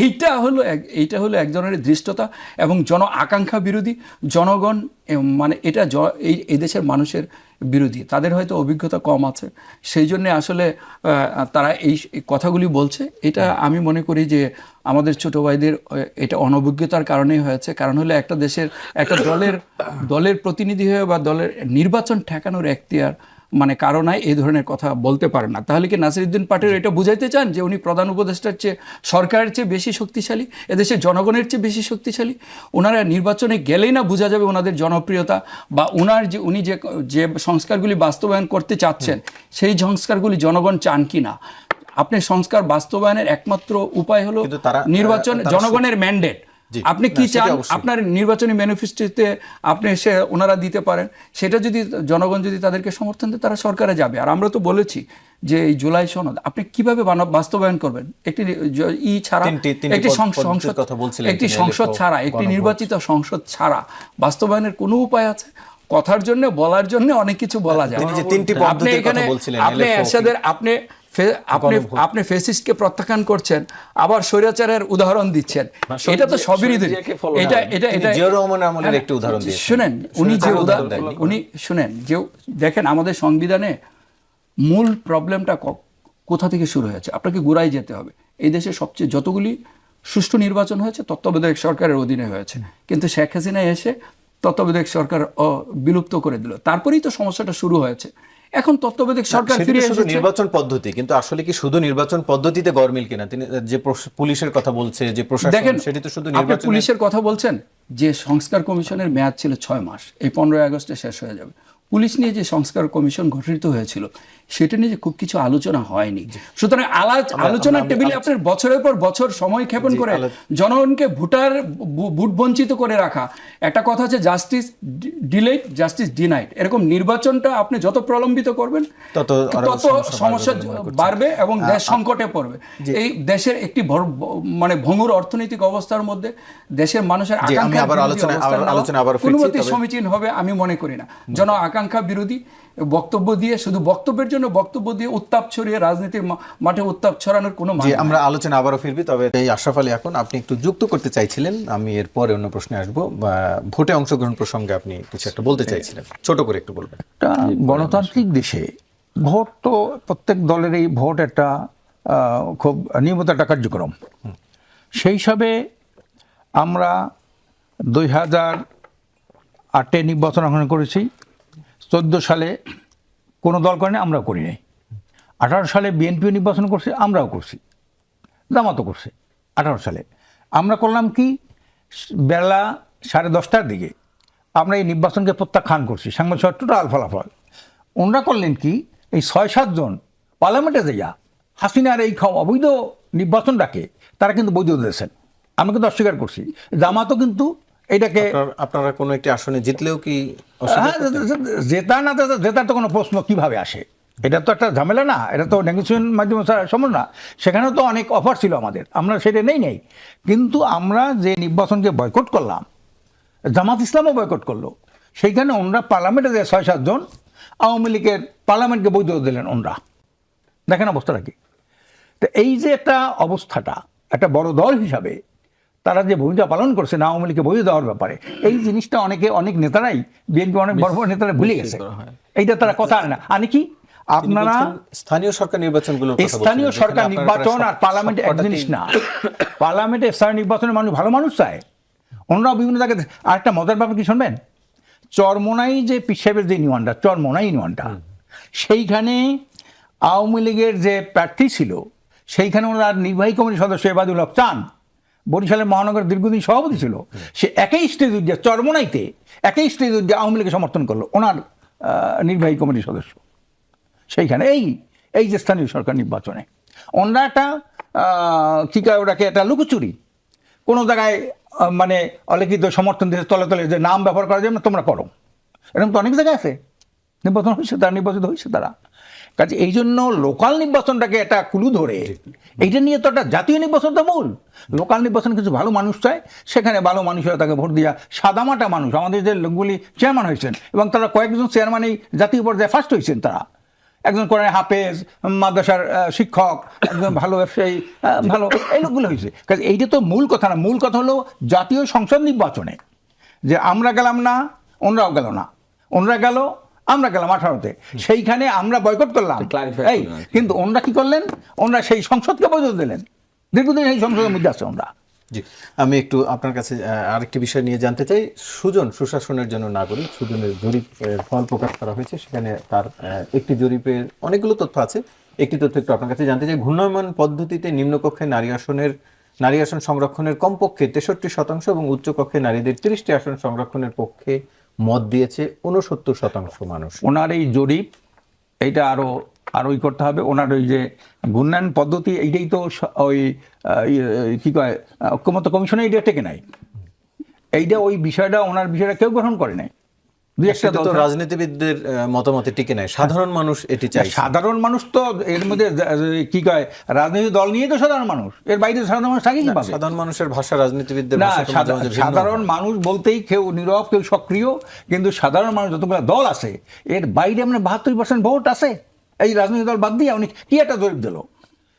এইটা হলো এক ধরনের ধৃষ্টতা এবং আকাঙ্ক্ষা বিরোধী। জনগণ মানে এটা এই দেশের মানুষের বিরোধী। তাদের হয়তো অভিজ্ঞতা কম আছে, সেই জন্যে আসলে তারা এই কথাগুলি বলছে। এটা আমি মনে করি যে আমাদের ছোট ভাইদের এটা অনভিজ্ঞতার কারণেই হয়েছে। কারণ হলো একটা দেশের একটা দলের প্রতিনিধি হয়ে বা দলের নির্বাচন ঠেকানোর এখতিয়ার মানে কারো নাই, এই ধরনের কথা বলতে পারে না। তাহলে কি নাসিরউদ্দিন পাটোয়ারি এটা বুঝাইতে চান যে উনি প্রধান উপদেষ্টার চেয়ে, সরকারের চেয়ে বেশি শক্তিশালী, এদেশের জনগণের চেয়ে বেশি শক্তিশালী? ওনারা নির্বাচনে গেলেই না বোঝা যাবে ওনাদের জনপ্রিয়তা বা উনি যে সংস্কারগুলি বাস্তবায়ন করতে চাচ্ছেন সেই সংস্কারগুলি জনগণ চান কি না। আপনি সংস্কার বাস্তবায়নের একমাত্র উপায় হলো নির্বাচন, জনগণের ম্যান্ডেট। আপনি কি চান আপনার নির্বাচনী ম্যানিফেস্টোতে আপনি ওনারা দিতে পারেন, সেটা যদি জনগণ যদি তাদেরকে সমর্থন দেয়, তারা সরকারে যাবে। আর আমরা তো বলেছি যে এই জুলাই সনদ আপনি কিভাবে বাস্তবায়ন করবেন, একটি সংসদ ছাড়া, একটি নির্বাচিত সংসদ ছাড়া বাস্তবায়নের কোনো উপায় আছে? কথার জন্য বলার জন্য অনেক কিছু বলা যায়। তিনি যে তিনটি আপনি পদ্ধতির এখানে কথা বলছিলেন, আপনি LFO, এরশাদের আপনি ফেসিস্টকে প্রত্যাখ্যান করছেন, আবার স্বৈরাচারের উদাহরণ দিচ্ছেন, এটা তো সবই এটা জিয়াউর রহমান আমলের একটি উদাহরণ দিয়েছেন। শুনেন, উনি শুনেন যে দেখেন আমাদের সংবিধানে মূল প্রবলেমটা কোথা থেকে শুরু হয়েছে, আপনাকে গোড়ায় যেতে হবে। এই দেশে সবচেয়ে যতগুলি সুষ্ঠু নির্বাচন হয়েছে তত্ত্বাবধায়ক সরকারের অধীনে হয়েছে, কিন্তু শেখ হাসিনা এসে তত্ত্বাবধায়ক সরকার বিলুপ্ত করে দিল, তারপরেই তো সমস্যাটা শুরু হয়েছে। এখন তত্ত্বাবধায়ক সরকার ফিরে এসেছে। নির্বাচন পদ্ধতি, কিন্তু আসলে কি শুধু নির্বাচন পদ্ধতিতে গরমিল কিনা? তিনি যে পুলিশের কথা বলছে, যে প্রশাসন, দেখেন সেটি তো শুধু আপনি নির্বাচন। পুলিশের কথা বলছেন, যে সংস্কার কমিশনের মেয়াদ ছিল 6 মাস, এই 15 আগস্টে শেষ হয়ে যাবে। পুলিশ নিয়ে যে সংস্কার কমিশন গঠিত হয়েছিল সেটা নিয়ে যে খুব কিছু আলোচনা হয়নি। সুতরাং আলোচনার টেবিলে আপনার বছরের পর বছর সময় ক্ষেপণ করে জনগণকে ভোট বঞ্চিত করে রাখা। একটা কথা আছে, জাস্টিস ডিলেড জাস্টিস ডিনাইড। এরকম নির্বাচনটা আপনি যত প্রলম্বিত করবেন তত সমস্যা বাড়বে এবং দেশ সংকটে পড়বে। এই দেশের একটি মানে ভঙ্গুর অর্থনৈতিক অবস্থার মধ্যে দেশের মানুষের আকাঙ্ক্ষা সমীচীন হবে আমি মনে করি না। জন আকাঙ্ক্ষা বিরোধী বক্তব্য দিয়ে, শুধু বক্তব্যের জন্য বক্তব্য দিয়ে উত্তাপ ছড়িয়ে রাজনীতির মাঠে উত্তাপ ছড়ানোর কোনো মানে নেই। আমরা আলোচনা আবারও ফিরবি, তবে এই আশরাফ আলী এখন আপনি একটু যুক্ত করতে চাইছিলেন, আমি এর পরে অন্য প্রশ্নে আসবো। ভোটে অংশগ্রহণ প্রসঙ্গে আপনি কিছু একটা বলতে চাইছিলেন, ছোট করে একটু বলবেন। গণতান্ত্রিক দেশে ভোট তো প্রত্যেক দলেরই ভোট একটা খুব নিয়মিত একটা কার্যক্রম। সেই হিসাবে আমরা 2008 নির্বাচন অংশগ্রহণ করেছি, 14 সালে কোনো দল করেনি, আমরাও করি নাই। 18 সালে বিএনপিও নির্বাচন করছে, আমরাও করছি, জামাতও করছে। 18 সালে আমরা করলাম কি, বেলা 10:30টার দিকে আমরা এই নির্বাচনকে প্রত্যাখ্যান করছি, সাংবাদিক টোটাল ফলাফল। ওনারা করলেন কি, এই 6-7 জন পার্লামেন্টে যাইয়া হাসিনার এই অবৈধ নির্বাচনটাকে তারা কিন্তু বৈধ দিয়েছেন, আমরা কিন্তু অস্বীকার করছি। জামাতও কিন্তু এটাকে, আপনারা কোনো একটি আসনে জিতলেও কি জেতার তো কোনো প্রশ্ন কিভাবে আসে? এটা তো একটা ঝামেলা না, এটা তো নেগোসিয়েশন মাধ্যমে সম্ভব না। সেখানেও তো অনেক অফার ছিল আমাদের, আমরা সেটা নেই। কিন্তু আমরা যে নির্বাচনকে বয়কট করলাম, জামাত ইসলামও বয়কট করলো। সেইখানে ওনরা পার্লামেন্টে যে 6-7 জন আওয়ামী লীগের পার্লামেন্টকে বৈধ দিলেন ওনরা। দেখেন অবস্থাটা কি। তো এই যে একটা অবস্থাটা, একটা বড় দল হিসাবে তারা যে ভূমিকা পালন করছে না আওয়ামী লীগকে বৈধ দেওয়ার ব্যাপারে, এই জিনিসটা অনেক নেতারাই, বিএনপি অনেক বড় বড় নেতারা ভুলে গেছে। এইটা তারা কথা আনে না। আনে কি, আপনারা স্থানীয় সরকার নির্বাচনগুলো, স্থানীয় সরকার নির্বাচন আর পার্লামেন্টে এক জিনিস না। পার্লামেন্টে স্থানীয় নির্বাচনের মানুষ ভালো মানুষ চায়, অন্যরাও বিভিন্ন জায়গায়। আরেকটা মজার ব্যাপার কি শুনবেন, চরমোনাই যে পীর সাহেবের যে ইউনিয়নটা, চরমোনাই ইউনিয়নটা, সেইখানে আওয়ামী লীগের যে প্রার্থী ছিল, সেইখানে ওনার নির্বাহী কমিটির সদস্য এবাদুল হক চান, বরিশালের মহানগরের দীর্ঘদিন সভাপতি ছিল, সে একই স্টেজ উদ্যোগ চরমোনাইতে একই স্টেজ উদ্যোগ আওয়ামী লীগকে সমর্থন করলো, ওনার নির্বাহী কমিটির সদস্য। সেইখানে এই যে স্থানীয় সরকার নির্বাচনে ওনারা একটা কী কয় ওটাকে, একটা লুকোচুরি কোনো জায়গায় মানে অলিখিত সমর্থন দিতে তলে তলে যে নাম ব্যবহার করা যাবে না, তোমরা করো, এরকম তো অনেক জায়গায় আছে। নির্বাচন হয়েছে, তারা নির্বাচিত হয়েছে তারা। কাজে এই জন্য লোকাল নির্বাচনটাকে একটা কুলু ধরে, এইটা নিয়ে তো একটা জাতীয় নির্বাচন তো মূল। লোকাল নির্বাচন কিছু ভালো মানুষ চায়, সেখানে ভালো মানুষেরা তাকে ভোট দিয়া, সাদামাটা মানুষ আমাদের যে লোকগুলি চেয়ারম্যান হয়েছেন, এবং তারা কয়েকজন চেয়ারম্যানই জাতীয় পর্যায়ে ফার্স্ট হয়েছেন। তারা একজন কোরআন হাফেজ, মাদ্রাসার শিক্ষক, একজন ভালো ব্যবসায়ী, ভালো, এই লোকগুলো হয়েছে। কাজে এইটা তো মূল কথা না। মূল কথা হলো জাতীয় সংসদ নির্বাচনে যে আমরা গেলাম না, ওনরাও গেল না, ওনরা গেল, আমরা গেলাম 18-তে, সেইখানে আমরা বয়কট করলাম। এই কিন্তু ওনরা কি করলেন, ওনরা সেই সংসদকে বৈধ দিলেন, দীর্ঘদিন এই সংসদের মধ্যে আছে ওনরা। জি, আমি একটু আপনার কাছে আরেকটি বিষয় নিয়ে জানতে চাই। সুশাসনের জন্য নাগরিক, সুজনের জরিপ ফল প্রকাশ করা হয়েছে, সেখানে তার একটি জরিপের অনেকগুলো তথ্য আছে। একটি তথ্য একটু আপনার কাছে জানতে চাই। ঘূর্ণায়মান পদ্ধতিতে নিম্নকক্ষে নারী আসন সংরক্ষণের কমপক্ষে 63% এবং উচ্চকক্ষে নারীদের 30টি আসন সংরক্ষণের পক্ষে মত দিয়েছে 69% মানুষ। ওনার এই জরিপ, এইটা আরোই করতে হবে। ওনার ওই যে ঘূর্ণায়ন পদ্ধতি, এইটাই তো ওই কী কয় ঐক্যমত্য কমিশনে এইটা টেকে নাই। এইটা ওই বিষয়টা, ওনার বিষয়টা কেউ গ্রহণ করে নাই। দুই একটা সেটা দল তো রাজনীতিবিদদের মতামতে টিকে নাই, সাধারণ মানুষ এটি চাই। সাধারণ মানুষ তো এর মধ্যে কি কয়, রাজনৈতিক দল নিয়ে তো সাধারণ মানুষ, এর বাইরে সাধারণ মানুষ থাকে কিভাবে? সাধারণ মানুষের ভাষা রাজনীতিবিদদের না, ভাষা তো মাঝে মাঝে ভিন্ন সাধারণ হয়। মানুষ বলতেই কেউ নীরব, কেউ সক্রিয়, কিন্তু সাধারণ মানুষ যতগুলো দল আছে এর বাইরে মানে 72% ভোট আছে। এই রাজনৈতিক দল বাদ দিয়ে উনি কি একটা জরিপ দিল,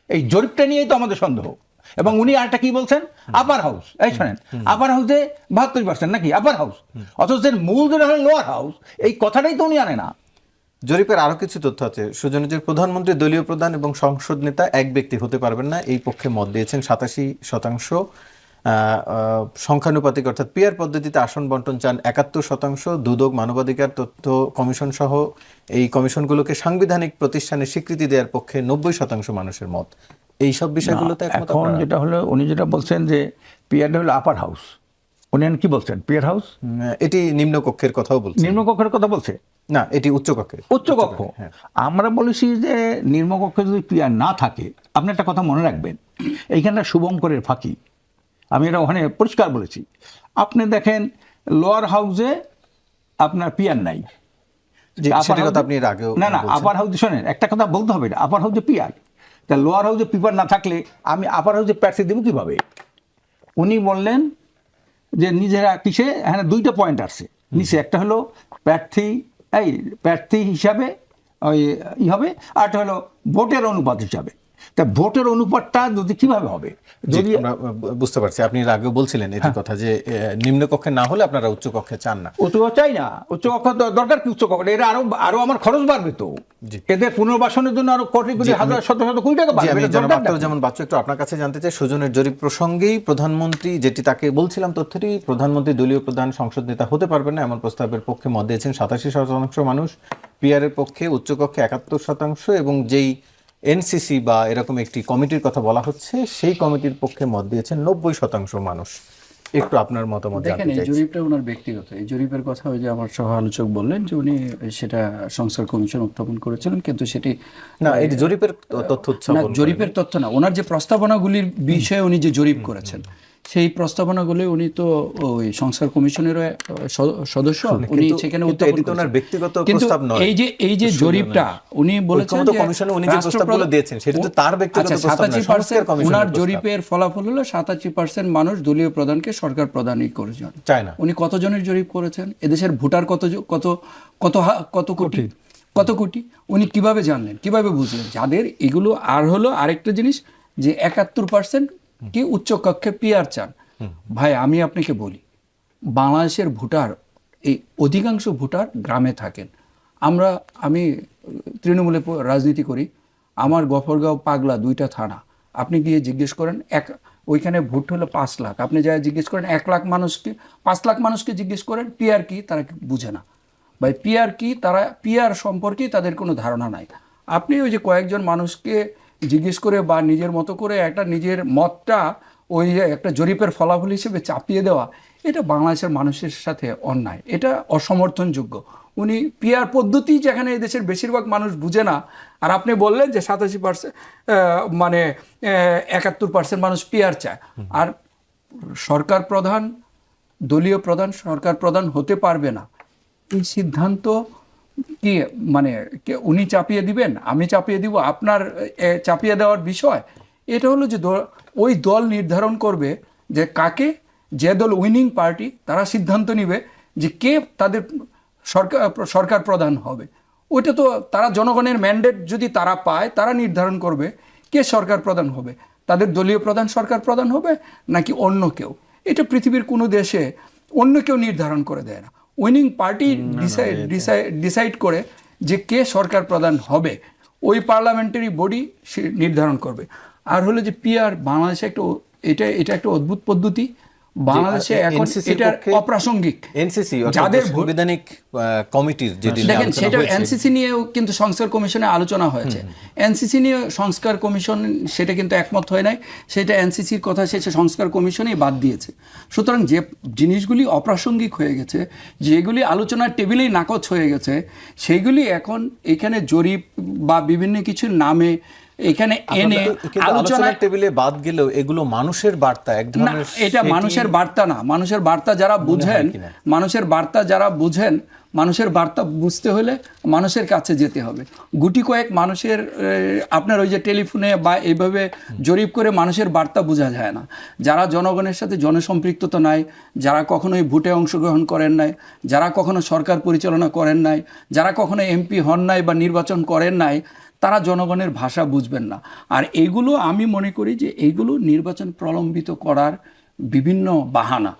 এই জরিপটা নিয়েই তো আমাদের সন্দেহ। এবং উনি আরেকটা কি বলছেন, আপার হাউস, এই শোনেন, আপার হাউসে 72% নাকি আপার হাউস, অথচ মূল যেটা হলো লোয়ার হাউস, এই কথাটাই তো উনি আনে না। জরিপের আরো কিছু তথ্য আছে। সুজনের প্রধানমন্ত্রী, দলীয় প্রধান এবং সংসদ নেতা এক ব্যক্তি হতে পারবেন না, এই পক্ষে মত দিয়েছেন 87%। সংখ্যানুপাতিক অর্থাৎ পিয়ার পদ্ধতিতে আসন বন্টন চান 71%। দুদক, মানবাধিকার তথ্য কমিশন সহ এই কমিশনগুলোকে সাংবিধানিক প্রতিষ্ঠানের স্বীকৃতি দেওয়ার পক্ষে 90% মানুষের মত। এই সব বিষয়গুলোতে একমত এখন আপনারা? যেটা হলো, উনি যেটা বলছেন যে পিয়ার হলো আপার হাউস, উনি কি বলছেন পিয়ার হাউস? এটি নিম্ন কক্ষের কথাও বলছে। নিম্নকক্ষের কথা বলছে না, এটি উচ্চ কক্ষের। উচ্চকক্ষ। আমরা বলেছি যে নিম্নকক্ষে যদি পিয়ার না থাকে, আপনি একটা কথা মনে রাখবেন, এইখানটা শুভঙ্করের ফাঁকি, আমি এটা ওখানে পরিষ্কার বলেছি। আপনি দেখেন লোয়ার হাউসে আপনার পিয়ার নাই, জি, আপার সেটার কথা হাউসে- আপনি এর আগেও না বলছেন। আপার হাউসে শোনেন, একটা কথা বলতে হবে, আপার হাউসে পিয়ার, তা লোয়ার হাউসে পিপার না থাকলে আমি আপার হাউসে প্রার্থী দেবো কিভাবে? উনি বললেন যে নিজেরা কিসে, হ্যাঁ দুইটা পয়েন্ট আসছে নিচে, একটা হলো প্রার্থী হিসাবে ওই হবে, আর একটা হলো ভোটের অনুপাত হিসাবে। তা ভোটের অনুপাতটা যদি কিভাবে হবে, যদি আমরা বুঝতে পারছি, আপনি এর আগেও বলছিলেন এটি কথা যে নিম্ন কক্ষে না হলে আপনারা উচ্চ কক্ষে চান না। উচ্চকক্ষ চাই না, উচ্চকক্ষ দরকার কি? উচ্চকক্ষ এরা আরো আমার খরচ বাড়বে তো, এদের পুনর্বাসনের জন্য আরো কোটি কোটি হাজার শত শত কোটি টাকা জি, বাড়বে। আমি এটা জনাব দরকার আখতার না। যেমন বাচ্চু একটু আপনার কাছে জানতে চাই, সুজনের জরিপ প্রসঙ্গেই প্রধানমন্ত্রী, যেটি তাকে বলছিলাম তথ্যটি, প্রধানমন্ত্রী দলীয় প্রধান সংসদ নেতা হতে পারবেন না এমন প্রস্তাবের পক্ষে মত দিয়েছেন 87% মানুষ, পিয়ারের পক্ষে উচ্চকক্ষে 71%, এবং যেই এনসিসি বা এরকম একটি কমিটির কথা বলা হচ্ছে সেই কমিটির পক্ষে মত দিয়েছেন 90% মানুষ। একটু আপনার মতামত দেখেন, জানতে এই চাইছি। জরিপটা ওনার ব্যক্তিগত, এই জরিপের কথা ওই যে আমার সহ আলোচক বললেন যে উনি সেটা সংস্কার কমিশন উত্থাপন করেছিলেন, কিন্তু সেটি না, এই জরিপের তথ্য না, উত্থাপন জরিপের তথ্য না, ওনার যে প্রস্তাবনাগুলির বিষয়ে উনি যে জরিপ করেছেন সেই প্রস্তাবনাগুলি উনি তো ওই সংস্কার কমিশনের সদস্য, উনি সেখানে কিন্তু উত্থাপন এটি তো ওনার করেছেন। ব্যক্তিগত কিন্তু প্রস্তাব নয়। এই যে জরিপটা উনি বলেছেন ঐক্যমত্য যে কমিশনে উনি যে প্রস্তাবগুলো দিয়েছেন সেটা তো তার ব্যক্তিগত আচ্ছা, প্রস্তাব নয়, 87% সংস্কার কমিশনের ওনার প্রস্তাব। জরিপের ফলাফল হলো 87% মানুষ দলীয় প্রধানকে সরকার প্রধানই করেছেন। চায় না। উনি কতজনের জরিপ করেছেন? এদেশের ভোটার কত কোটি উনি কিভাবে জানলেন, কিভাবে বুঝলেন যাদের এগুলো? আর হলো আরেকটা জিনিস যে 71% কি উচ্চ কক্ষে পিয়ার চান। ভাই আমি আপনাকে বলি, বাংলাদেশের ভোটার, এই অধিকাংশ ভোটার গ্রামে থাকেন। আমি তৃণমূলে রাজনীতি করি, আমার গফরগাঁও পাগলা 2টা থানা, আপনি গিয়ে জিজ্ঞেস করেন ওইখানে ভোট হলো 5 লাখ, আপনি যা জিজ্ঞেস করেন 1 লাখ মানুষকে, 5 লাখ মানুষকে জিজ্ঞেস করেন পিয়ার কি, তারা বুঝে না ভাই পিয়ার কি, তারা পিয়ার সম্পর্কে তাদের কোনো ধারণা নাই। আপনি ওই যে কয়েকজন মানুষকে জিজ্ঞেস করে বা নিজের মতো করে একটা নিজের মতটা ওই একটা জরিপের ফলাফল হিসেবে চাপিয়ে দেওয়া, এটা বাংলাদেশের মানুষের সাথে অন্যায়, এটা অসমর্থনযোগ্য। উনি পিয়ার পদ্ধতি যেখানে দেশের বেশিরভাগ মানুষ বুঝে না, আর আপনি বললেন যে 87% মানে 71% মানুষ পিয়ার চায়, আর সরকার প্রধান, দলীয় প্রধান সরকার প্রধান হতে পারবে না, এই সিদ্ধান্ত কি মানে উনি চাপিয়ে দিবেন, আমি চাপিয়ে দিব, আপনার চাপিয়ে দেওয়ার বিষয়? এটা হলো যে ওই দল নির্ধারণ করবে যে কাকে, যে দল উইনিং পার্টি তারা সিদ্ধান্ত নিবে যে কে তাদের সরকার প্রধান হবে। ওইটা তো তারা জনগণের ম্যান্ডেট যদি তারা পায়, তারা নির্ধারণ করবে কে সরকার প্রধান হবে, তাদের দলীয় প্রধান সরকার প্রধান হবে নাকি অন্য কেউ। এটা পৃথিবীর কোনো দেশে অন্য কেউ নির্ধারণ করে দেয় না, উইনিং পার্টি ডিসাইড করে যে কে সরকার প্রধান হবে, ওই পার্লামেন্টারি বডি নির্ধারণ করবে। আর হলো যে পিআর বাংলাদেশে এটা একটা অদ্ভুত পদ্ধতি, বাংলাদেশে এখন এটা অপ্রাসঙ্গিক। এনসিসি যাদের সাংবিধানিক কমিটির যেটি দেখেন, সেটা এনসিসি নিয়েও কিন্তু সংস্কার কমিশনে আলোচনা হয়েছে, এনসিসি নিয়ে সংস্কার কমিশন সেটা কিন্তু একমত হয় নাই, সেটা এনসিসির কথা শেষে সংস্কার কমিশনেই বাদ দিয়েছে। সুতরাং যে জিনিসগুলি অপ্রাসঙ্গিক হয়ে গেছে, যেগুলি আলোচনার টেবিলেই নাকচ হয়ে গেছে, সেইগুলি এখন এখানে জরিপ বা বিভিন্ন কিছুর নামে এখানে এনে আলোচনার টেবিলে বাদ গেলেও এগুলো মানুষের বার্তা, এক ধরনের এটা মানুষের বার্তা না, মানুষের বার্তা যারা বুঝেন, মানুষের বার্তা যারা বুঝেন মানুষের বার্তা বুঝতে হলে মানুষের কাছে যেতে হবে। গুটি কয়েক মানুষের আপনার ওই যে টেলিফোনে বা এইভাবে জরিপ করে মানুষের বার্তা বোঝা যায় না। যারা জনগণের সাথে জনসম্পৃক্ততা নাই, যারা কখনোই ভোটে অংশগ্রহণ করেন নাই, যারা কখনো সরকার পরিচালনা করেন নাই, যারা কখনো এমপি হন নাই বা নির্বাচন করেন নাই, তারা জনগণের ভাষা বুঝবেন না। আর এইগুলো আমি মনে করি যে এইগুলো নির্বাচন প্রলম্বিত করার বিভিন্ন বাহানা।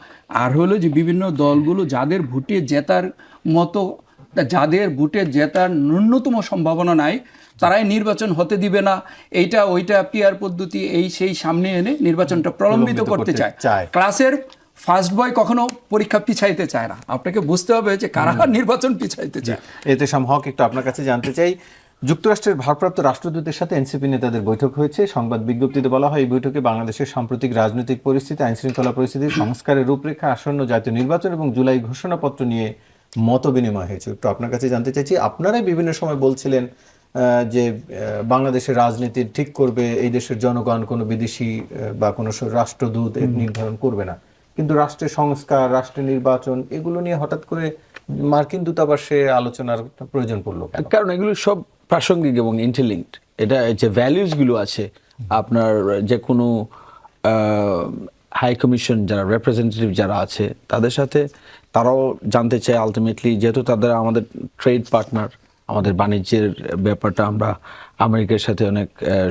আর হলো যে বিভিন্ন দলগুলো যাদের ভোটে জেতার মতো, যাদের ভোটে জেতার ন্যূনতম সম্ভাবনা নাই, তারাই নির্বাচন হতে দিবে না, এইটা ওইটা পিআর পদ্ধতি এই সেই সামনে এনে নির্বাচনটা প্রলম্বিত করতে চায়। ক্লাসের ফার্স্ট বয় কখনো পরীক্ষা পিছাইতে চায় না। আপনাকে বুঝতে হবে যে কারা নির্বাচন পিছাইতে চায়। এহতেশাম হক, একটু আপনার কাছে জানতে চাই, যুক্তরাষ্ট্রের ভারপ্রাপ্ত রাষ্ট্রদূতের সাথে এনসিপি নেতাদের বৈঠক হয়েছে। সংবাদ বিজ্ঞপ্তিতে বলা হয় এই বৈঠকে বাংলাদেশের সাম্প্রতিক রাজনৈতিক পরিস্থিতি, আইন শৃঙ্খলা পরিস্থিতি, সংস্কারের রূপরেখা, আসন্ন জাতীয় নির্বাচন এবং জুলাই ঘোষণাপত্র নিয়ে মত বিনিময় হয়েছে। একটু আপনার কাছে জানতে চাইছি, আপনারাই বিভিন্ন সময় বলছিলেন যে বাংলাদেশের রাজনীতি ঠিক করবে এই দেশের জনগণ, কোনো বিদেশি বা কোনো রাষ্ট্রদূত নির্ধারণ করবে না, কিন্তু রাষ্ট্রের সংস্কার, রাষ্ট্রের নির্বাচন, এগুলো নিয়ে হঠাৎ করে মার্কিন দূতাবাসে আলোচনার প্রয়োজন পড়লো? কারণ এগুলো সব প্রাসঙ্গিক এবং ইন্টারলিঙ্কড। এটা যে ভ্যালিউসগুলো আছে আপনার, যে কোনো হাই কমিশন যারা রিপ্রেজেন্টেটিভ যারা আছে তাদের সাথে তারাও জানতে চায় আলটিমেটলি, যেহেতু তাদের আমাদের ট্রেড পার্টনার, আমাদের বাণিজ্যের ব্যাপারটা আমরা আমেরিকার সাথে অনেক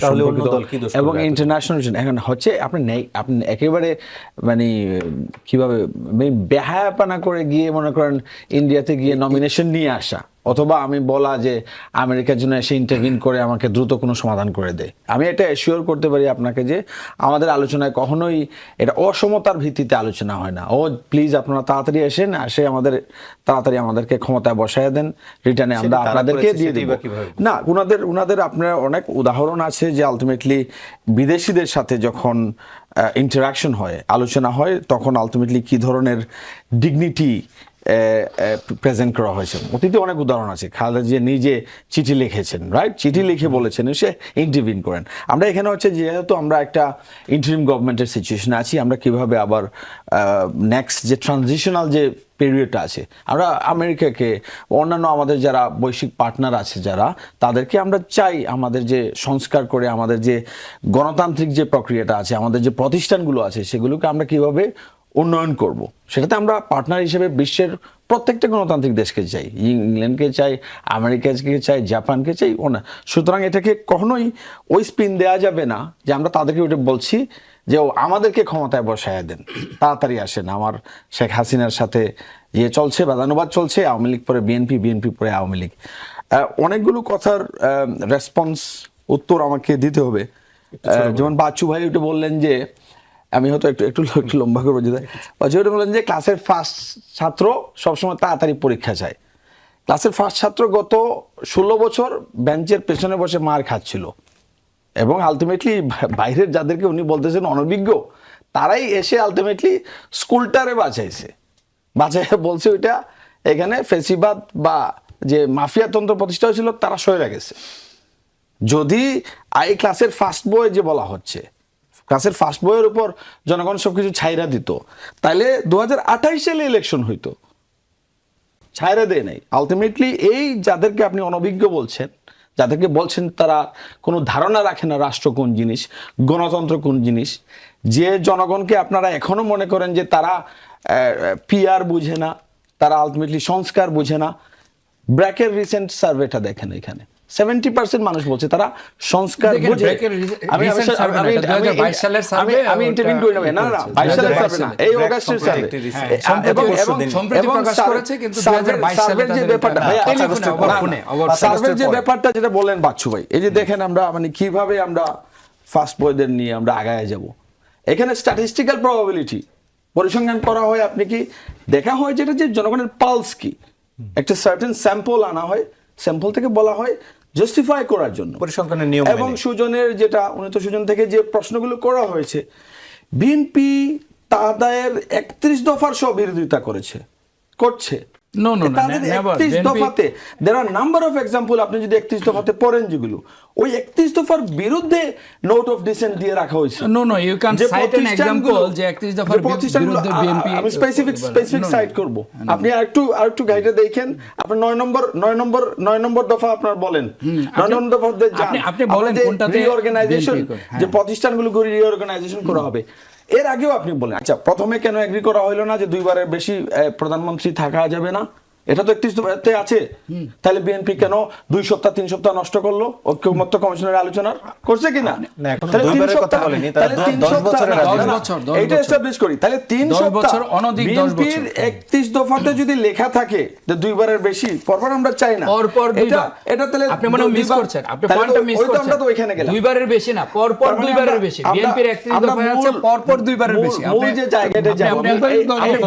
সম্পর্কিত এবং ইন্টারন্যাশনাল। এখন হচ্ছে আপনি একেবারে মানে কিভাবে বেহায়াপনা করে গিয়ে মনে করেন ইন্ডিয়াতে গিয়ে নমিনেশন নিয়ে আসা, অথবা আমি বলা যে আমেরিকার জন্য এসে ইন্টারভিন করে আমাকে দ্রুত কোনো সমাধান করে দেয়। আমি এটা অ্যাসিওর করতে পারি আপনাকে যে আমাদের আলোচনায় কখনোই এটা অসমতার ভিত্তিতে আলোচনা হয় না। প্লিজ আপনারা তাড়াতাড়ি এসে আমাদের তাড়াতাড়ি আমাদেরকে ক্ষমতায় বসায় দেন, রিটার্নে আমরা আপনাদেরকে দিয়ে দেব না। উনাদের আপনার অনেক উদাহরণ আছে যে আলটিমেটলি বিদেশিদের সাথে যখন ইন্টারাকশন হয়, আলোচনা হয়, তখন আলটিমেটলি কি ধরনের ডিগনিটি প্রেজেন্ট করা হয়েছে। অতীতে অনেক উদাহরণ আছে। খালেদা জিয়া নিজে চিঠি লিখেছেন, রাইট? চিঠি লিখে বলেছেন সে ইন্টারভিন করেন। আমরা এখানে হচ্ছে যেহেতু আমরা একটা ইন্টারিম গভর্নমেন্টের সিচুয়েশনে আছি, আমরা কিভাবে আবার নেক্সট যে ট্রানজিশনাল যে পিরিয়ডটা আছে, আমরা আমেরিকাকে, অন্যান্য আমাদের যারা বৈশ্বিক পার্টনার আছে যারা, তাদেরকে আমরা চাই আমাদের যে সংস্কার করে আমাদের যে গণতান্ত্রিক যে প্রক্রিয়াটা আছে, আমাদের যে প্রতিষ্ঠানগুলো আছে, সেগুলোকে আমরা কিভাবে উন্নয়ন করব, সেটাতে আমরা পার্টনার হিসেবে বিশ্বের প্রত্যেকটা গণতান্ত্রিক দেশকে চাই, ইংল্যান্ডকে চাই, আমেরিকাকে চাই, জাপানকে চাই। না, সুতরাং এটাকে কখনোই ওই স্পিন দেওয়া যাবে না যে আমরা তাদেরকে ওটা বলছি যে আমাদেরকে ক্ষমতায় বসায় দেন, তাড়াতাড়ি আসেন। আমার শেখ হাসিনার সাথে চলছে, বাদানুবাদ চলছে, আওয়ামী লীগ পরে বিএনপি, বিএনপি পরে আওয়ামী লীগ। অনেকগুলো কথার রেসপন্স উত্তর আমাকে দিতে হবে। যেমন বাচ্চু ভাই ওটা বললেন যে, আমি হয়তো একটু লম্বা করবো, যেটা বললেন যে ক্লাসের ফার্স্ট ছাত্র সবসময় তাড়াতাড়ি পরীক্ষা চায়। ক্লাসের ফার্স্ট ছাত্র গত 16 বছর বেঞ্চের পেছনে বসে মার খাচ্ছিল, এবং আলটিমেটলি বাইরের যাদেরকে উনি বলতেছেন অনভিজ্ঞ, তারাই এসে আলটিমেটলি স্কুলটারে বাঁচাইছে, বলছে ওইটা এখানে ফেসিবাদ বা যে মাফিয়াতন্ত্র প্রতিষ্ঠা হয়েছিল তারা সরে গেছে। যদি এই ক্লাসের ফার্স্ট বয় যে বলা হচ্ছে, ক্লাসের ফার্স্ট বইয়ের উপর জনগণ সবকিছু ছাইরা দিত, তাইলে 2028 সালে ইলেকশন হইতো। ছাইরা দেয় নাই। আলটিমেটলি এই যাদেরকে আপনি অনভিজ্ঞ বলছেন, যাদেরকে বলছেন তারা কোনো ধারণা রাখে না রাষ্ট্র কোন জিনিস, গণতন্ত্র কোন জিনিস, যে জনগণকে আপনারা এখনো মনে করেন যে তারা পিআর বুঝে না, তারা আলটিমেটলি সংস্কার বুঝে না। ব্র্যাকের রিসেন্ট সার্ভেটা দেখেন, এখানে 70% মানুষ বলছে তারা সংস্কার বুঝে। আমি ইন্টারভিউ করি না, না 22 সালের সার্ভে না, এই অগাস্টের সার্ভে, সার্ভের যে ব্যাপারটা যেটা বলেন বাচ্চু ভাই, এই যে দেখেন আমরা মানে কিভাবে আমরা ফার্স্ট বয়দের নিয়ে আমরা আগায় যাব। এখানে স্ট্যাটিস্টিক্যাল প্রবাবিলিটি পরিসংখ্যান করা হয়, আপনি কি দেখা হয় যেটা যে জনগণের পালস কি, একটা সার্টেন স্যাম্পল আনা হয়, স্যাম্পল থেকে বলা হয় জাস্টিফাই করার জন্য পরিসংখ্যানের নিয়ম। এবং সুজনের যেটা উনি তো সুজন থেকে যে প্রশ্নগুলো করা হয়েছে, বিএনপি তাদের 31 দফার সব বিরোধিতা করছে। No, no, no, তাদের never. 31 BNP দফাতে there are number of example, আপনি যদি 31 দফাতে পড়েন যেগুলো, ওই 31 দফার বিরুদ্ধে নোট অফ ডিসেন্ট দিয়ে রাখা হয়েছে। No, no, you can যে cite an example যে 31 দফার বিরুদ্ধে বিএনপি আমি স্পেসিফিক সাইট করব, আপনি আরেকটু গাইডে দেখেন, আপনি 9 নম্বর দফা আপনার বলেন, 9 নম্বর দফা আপনি বলেন কোনটাতে রিঅর্গানাইজেশন, BNP করে, হ্যাঁ। যে প্রতিষ্ঠানগুলো রিঅর্গানাইজেশন করা হবে। এর আগেও আপনি বলেন, আচ্ছা প্রথমে কেন এগ্রি করা হলো না যে 2 বারের বেশি প্রধানমন্ত্রী থাকা যাবে না? এটা তো 31 দফাতে আছে। তাহলে বিএনপি কেন 2 সপ্তাহ 3 সপ্তাহ নষ্ট করলো ঐক্যমত্য কমিশনের আলোচনা করছে কিনা? না, এখনো 2 বারের কথা বলেনি, তারা 10 বছরের রাজনীতি। এটা এস্টাবলিশ করি, তাহলে 3 বছর অনধিক 10 বছর। বিএনপির 31 দফাতে যদি লেখা থাকে যে 2 বারের বেশি, পরপর আমরা চাই না। পরপর এটা তাহলে আপনি মনে মিস করছেন, আপনি পয়েন্টটা মিস করছেন। আমরা তো ওইখানে গেলাম। 2 বারের বেশি না, পরপর 2 বারের বেশি। বিএনপির 31 দফায় আছে পরপর 2 বারের বেশি। মূল যে জায়গাটা যাব, আপনি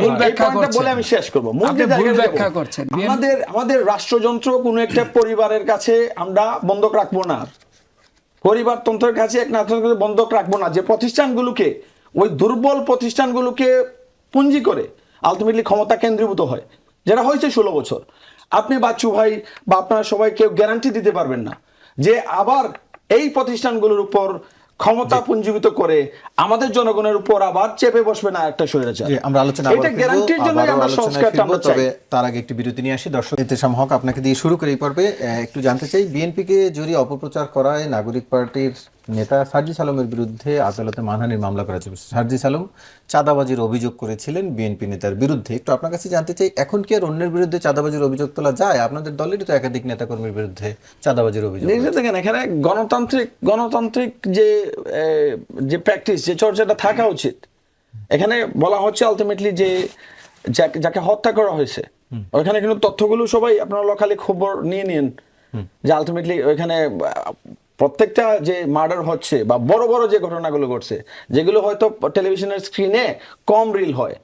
ভুল ব্যাখ্যা করছেন। বলে আমি শেষ করব। মূল যে ভুল জায়গাটা ব্যাখ্যা করছেন। আমাদের রাষ্ট্রযন্ত্র কোনো একটা পরিবারের কাছে আমরা বন্ধক রাখবো না, পরিবারতন্ত্রের কাছে এক নাটকের বন্ধক রাখবো না, যে প্রতিষ্ঠানগুলোকে, ওই দুর্বল প্রতিষ্ঠানগুলোকে পুঁজি করে আলটিমেটলি ক্ষমতা কেন্দ্রীভূত হয়, যেটা হয়েছে 16 বছর। আপনি বাচ্চু ভাই বা আপনারা সবাই কেউ গ্যারান্টি দিতে পারবেন না যে আবার এই প্রতিষ্ঠানগুলোর উপর ক্ষমতা পুঞ্জীভূত করে আমাদের জনগণের উপর আবার চেপে বসবে না একটা স্বৈরাচার। আমরা আলোচনা এটা গ্যারান্টির জন্য আমরা সংস্কারটা আমরা চাই। তবে তার আগে একটি বিরতি নিয়ে আসি। দর্শক ইহতেশাম হক, আপনাকে দিয়ে শুরু করে এই পর্বে একটু জানতে চাই, বিএনপিকে জড়িয়ে অপপ্রচার করায় নাগরিক পার্টির নেতা সার্জিস আলমের বিরুদ্ধে আদালতে মানহানির মামলা করা হয়েছে। সার্জিস আলম চাঁদাবাজির অভিযোগ করেছিলেন বিএনপি নেতার বিরুদ্ধে। একটু আপনার কাছে জানতে চাই, এখন কি আর অন্যের বিরুদ্ধে চাঁদাবাজির অভিযোগ তোলা যায়? আপনাদের দলেরই তো একাধিক নেতাকর্মীর বিরুদ্ধে চাঁদাবাজির অভিযোগ। দেখেন, এখানে গণতান্ত্রিক যে প্র্যাকটিস, যে চর্চাটা থাকা উচিত। এখানে বলা হচ্ছে আলটিমেটলি যে যাকে হত্যা করা হয়েছে, ওইখানে কিন্তু তথ্যগুলো সবাই আপনারা লোকালি খবর নিয়ে নিন, যে আলটিমেটলি ওইখানে প্রত্যেকটা যে মার্ডার হচ্ছে বা বড় বড় যে ঘটনাগুলো ঘটছে, যেগুলো হয়তো টেলিভিশনের স্ক্রিনে কম রিল হয়,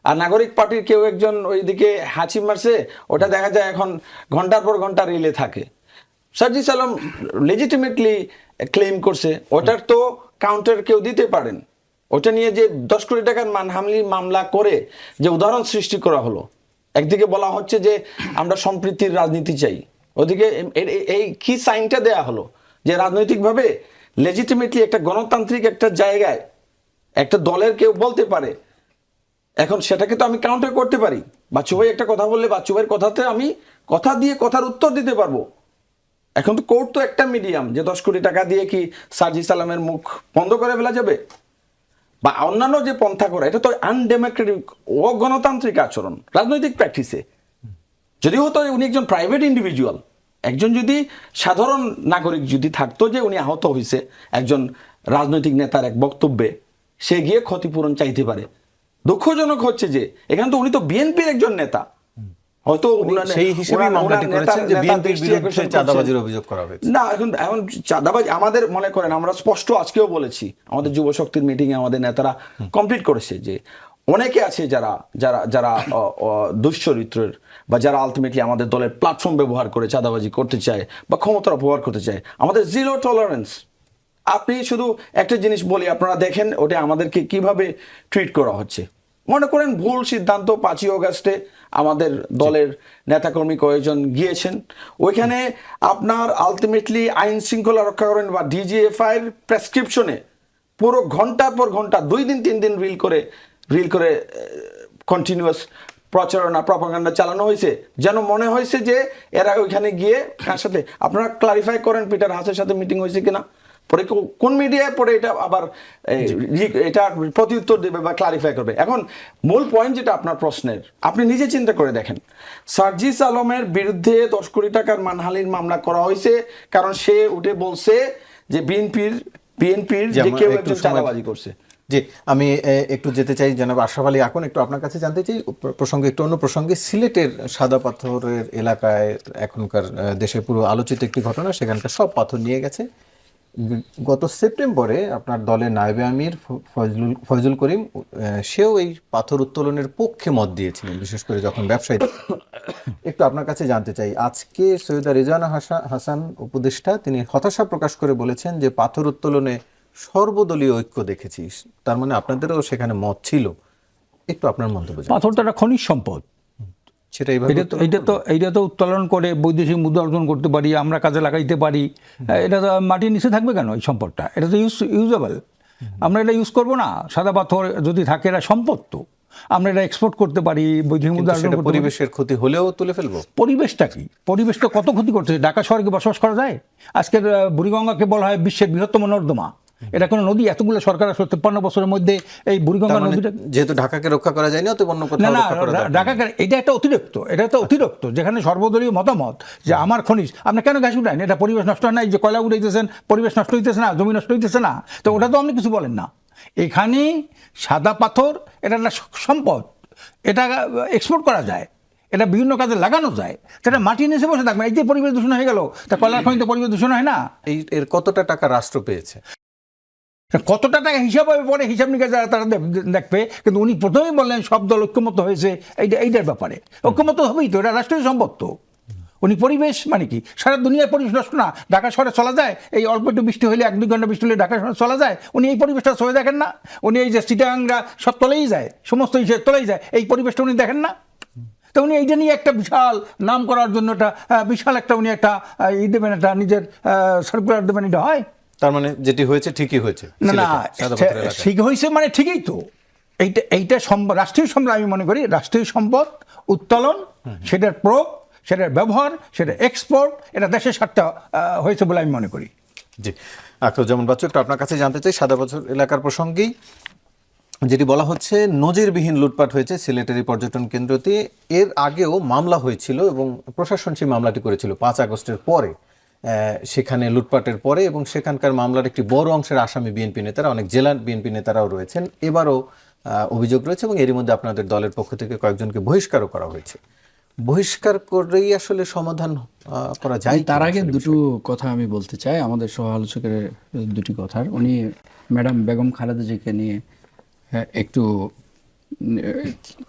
আর নাগরিক পার্টির কেউ একজন ওইদিকে হাঁচি মারছে, ওটা দেখা যায় এখন ঘন্টার পর ঘন্টা রিলে থাকে। সার্জিস আলম লেজিটিমেটলি ক্লেম করছে, ওটার তো কাউন্টার কেউ দিতে পারেন। ওটা নিয়ে যে 10 কোটি টাকার মানহানির মামলা করে যে উদাহরণ সৃষ্টি করা হলো, একদিকে বলা হচ্ছে যে আমরা সম্প্রীতির রাজনীতি চাই, ওদিকে এই কি সাইনটা দেয়া হলো যে রাজনৈতিকভাবে লেজিটিমেটলি একটা গণতান্ত্রিক একটা জায়গায় একটা দলের কেউ বলতে পারে, এখন সেটাকে তো আমি কাউন্টার করতে পারি। বাচ্চু ভাই একটা কথা বললে বাচ্চু ভাইয়ের কথাতে আমি কথা দিয়ে কথার উত্তর দিতে পারবো। এখন তো কোর্ট তো একটা মিডিয়াম, যে 10 কোটি টাকা দিয়ে কি সার্জিস আলমের মুখ বন্ধ করে ফেলা যাবে, বা অন্যান্য যে পন্থা করা, এটা তো আনডেমোক্রেটিক, অগণতান্ত্রিক আচরণ রাজনৈতিক প্র্যাকটিসে। যদি হতো উনি একজন প্রাইভেট ইন্ডিভিজুয়াল, একজন যদি সাধারণ নাগরিক যদি থাকতো যে উনি আহত হয়েছে একজন রাজনৈতিক নেতার এক বক্তব্যে, সে গিয়ে ক্ষতিপূরণ চাইতে পারে। দুঃখজনক হচ্ছে যে এখানে তো উনি তো বিএনপির একজন নেতা, হয়তো সেই হিসেবে মামলাটি করেছেন যে বিএনপির বিরুদ্ধে চাঁদাবাজির অভিযোগ করা হয়েছে। না, এখন চাঁদাবাজি আমাদের মনে করেন, আমরা স্পষ্ট আজকেও বলেছি, আমাদের যুব শক্তির মিটিং এ আমাদের নেতারা কমপ্লিট করেছে যে অনেকে আছে যারা যারা যারা দুশ্চরিত্রের বা যারা আলটিমেটলি আমাদের দলের প্ল্যাটফর্ম ব্যবহার করে চাঁদাবাজি করতে চায় বা ক্ষমতার ব্যবহার করতে চায়। আমাদের জিরো টলারেন্স। আপনি শুধু একটা জিনিস বলি, আপনারা দেখেন ওটা আমাদেরকে কিভাবে ট্রিট করা হচ্ছে। মনে করেন ভুল সিদ্ধান্ত, 5ই অগাস্টে আমাদের দলের নেতাকর্মী কয়েকজন গিয়েছেন, ওইখানে আপনার আলটিমেটলি আইন শৃঙ্খলা রক্ষা করেন বা ডিজিএফআই এর প্রেসক্রিপশনে পুরো ঘন্টার পর ঘন্টা 2 দিন 3 দিন রিল করে কন্টিনিউয়াস প্রচারণা প্রপাগান্ডা চালানো হয়েছে, যেন মনে হয়েছে যে এরা ওইখানে গিয়ে কার সাথে, আপনারা ক্লারিফাই করেন পিটার হাসের সাথে মিটিং হয়েছে কিনা, পরে কোন মিডিয়ায় পরে এটা আবার এটা প্রত্যুত্তর দেবে বা ক্লারিফাই করবে। এখন মূল পয়েন্ট যেটা আপনার প্রশ্নের, আপনি নিজে চিন্তা করে দেখেন, সার্জিস আলমের বিরুদ্ধে 10 কোটি টাকার মানহানির মামলা করা হয়েছে কারণ সে উঠে বলছে যে বিএনপির যে কেউ একজন চাঁদাবাজি করছে। জি, আমি একটু যেতে চাই জনাব আশরাফ আলী আকন, একটু আপনার কাছে জানতে চাই প্রসঙ্গে একটু অন্য প্রসঙ্গে, সিলেটের সাদা পাথরের এলাকায় এখনকার দেশে পুরো আলোচিত একটি ঘটনা, সেখানকার সব পাথর নিয়ে গেছে। গত সেপ্টেম্বরে আপনার দলের নায়েবে আমির ফয়জুল করিম, সেও এই পাথর উত্তোলনের পক্ষে মত দিয়েছিলেন, বিশেষ করে যখন ব্যবসায়ী। একটু আপনার কাছে জানতে চাই, আজকে সৈয়দা রেজওয়ানা হাসান উপদেষ্টা তিনি হতাশা প্রকাশ করে বলেছেন যে পাথর উত্তোলনে সর্বদলীয় ঐক্য দেখেছি, তার মানে আপনাদেরও সেখানে মত ছিল। একটু আপনার মন্তব্য। পাথরটা একটা খনিজ সম্পদ, সেটা এইভাবে এইটা তো উত্তোলন করে বৈদেশিক মুদ্রা অর্জন করতে পারি, আমরা কাজে লাগাইতে পারি। এটা তো মাটির নিচে থাকবে কেন? এই সম্পদটা এটা তো ইউজেবল, আমরা এটা ইউজ করবো না? সাদা পাথর যদি থাকে, এটা সম্পদ, তো আমরা এটা এক্সপোর্ট করতে পারি, বৈদেশিক মুদ্রা অর্জন করতে পারি। পরিবেশের ক্ষতি হলেও তুলে ফেলবো। পরিবেশটা কি? পরিবেশ তো কত ক্ষতি করছে। ঢাকা শহরে কি বসবাস করা যায়? আজকের বুড়িগঙ্গাকে বলা হয় বিশ্বের বৃহত্তম নর্দমা। এটা কোনো নদী? এতগুলো সরকার আসলে 53 বছরের মধ্যে এই বুড়িগঙ্গা নদীটা, যেহেতু ঢাকাকে রক্ষা করা যায়নি, অতএব অন্য কোথাও না রক্ষা করা দরকার নেই। ঢাকা এটা একটা অতিরিক্ত, এটা তো অতিরিক্ত, যেখানে সর্বদলীয় মতামত যে আমার খনিজ আপনি কেন গ্যাস উঠান, এটা পরিবেশ নষ্ট হয় না? এই যে কয়লা উঠাইতেছেন, পরিবেশ নষ্ট হইতেছে না, জমি নষ্ট হইতেছে না? তো ওটা তো আপনি কিছু বলেন না। এখানে সাদা পাথর এটা একটা সম্পদ, এটা এক্সপোর্ট করা যায়, এটা বিভিন্ন কাজে লাগানো যায়, সেটা মাটির নিচে বসে থাকবে। এই যে পরিবেশ দূষণ হয়ে গেল, তা কয়লার খনিতে পরিবেশ দূষণ হয় না? এর কতটা টাকা রাষ্ট্র পেয়েছে? কতটা টাকা হিসাব হবে পরে, হিসাব নিকাশ যারা তারা দেখবে। কিন্তু উনি প্রথমেই বললেন সব দল ঐক্যমত হয়েছে এইটার ব্যাপারে। ঐক্যমত হবেই তো, এটা রাষ্ট্রীয় সম্পদ। তো উনি পরিবেশ মানে কি? সারা দুনিয়ার পরিবেশ নষ্ট না? ঢাকা শহরে চলা যায়? এই অল্প একটু বৃষ্টি হলে, 1-2 ঘন্টা বৃষ্টি হলে ঢাকা শহরে চলা যায়? উনি এই পরিবেশটা চলে দেখেন না? উনি এই যে চিটাগাংরা সব তলেই যায়, সমস্ত ইসে তলেই যায়, এই পরিবেশটা উনি দেখেন না? তো উনি এইটা নিয়ে একটা বিশাল নাম করার জন্য একটা বিশাল একটা উনি একটা দেবেন, একটা নিজের সার্কুলার দেবেন, এটা হয়? তার মানে যেটি হয়েছে ঠিকই হয়েছে? না না, ঠিক হয়েছে মানে ঠিকই তো। এইটা রাষ্ট্রীয় সম্পদ, আমি মনে করি রাষ্ট্রীয় সম্পদ উত্তোলন, সেটার প্রয়োগ, সেটার ব্যবহার, সেটা এক্সপোর্ট, এটা দেশের স্বার্থে হয়েছে বলে আমি মনে করি। জি, আখতারুজ্জামান বাচ্চু, একটু আপনার কাছে জানতে চাই সাদা পাথর এলাকার প্রসঙ্গেই যেটি বলা হচ্ছে নজিরবিহীন লুটপাট হয়েছে সিলেটের এই পর্যটন কেন্দ্রতে। এর আগেও মামলা হয়েছিল এবং প্রশাসন সেই মামলাটি করেছিল 5 আগস্টের পরে, সেখানে লুটপাটের পরে, এবং সেখানকার মামলার একটি বড় অংশের আসামি বিএনপি নেতারা, অনেক জেলার বিএনপি নেতারাও রয়েছেন। এবারও অভিযোগ রয়েছে এবং এরই মধ্যে আপনাদের দলের পক্ষ থেকে কয়েকজনকে বহিষ্কারও করা হয়েছে। বহিষ্কার করেই আসলে সমাধান করা যায়? তার আগে দুটো কথা আমি বলতে চাই, আমাদের সহ আলোচকের দুটি কথার। উনি ম্যাডাম বেগম খালেদা জিয়াকে নিয়ে একটু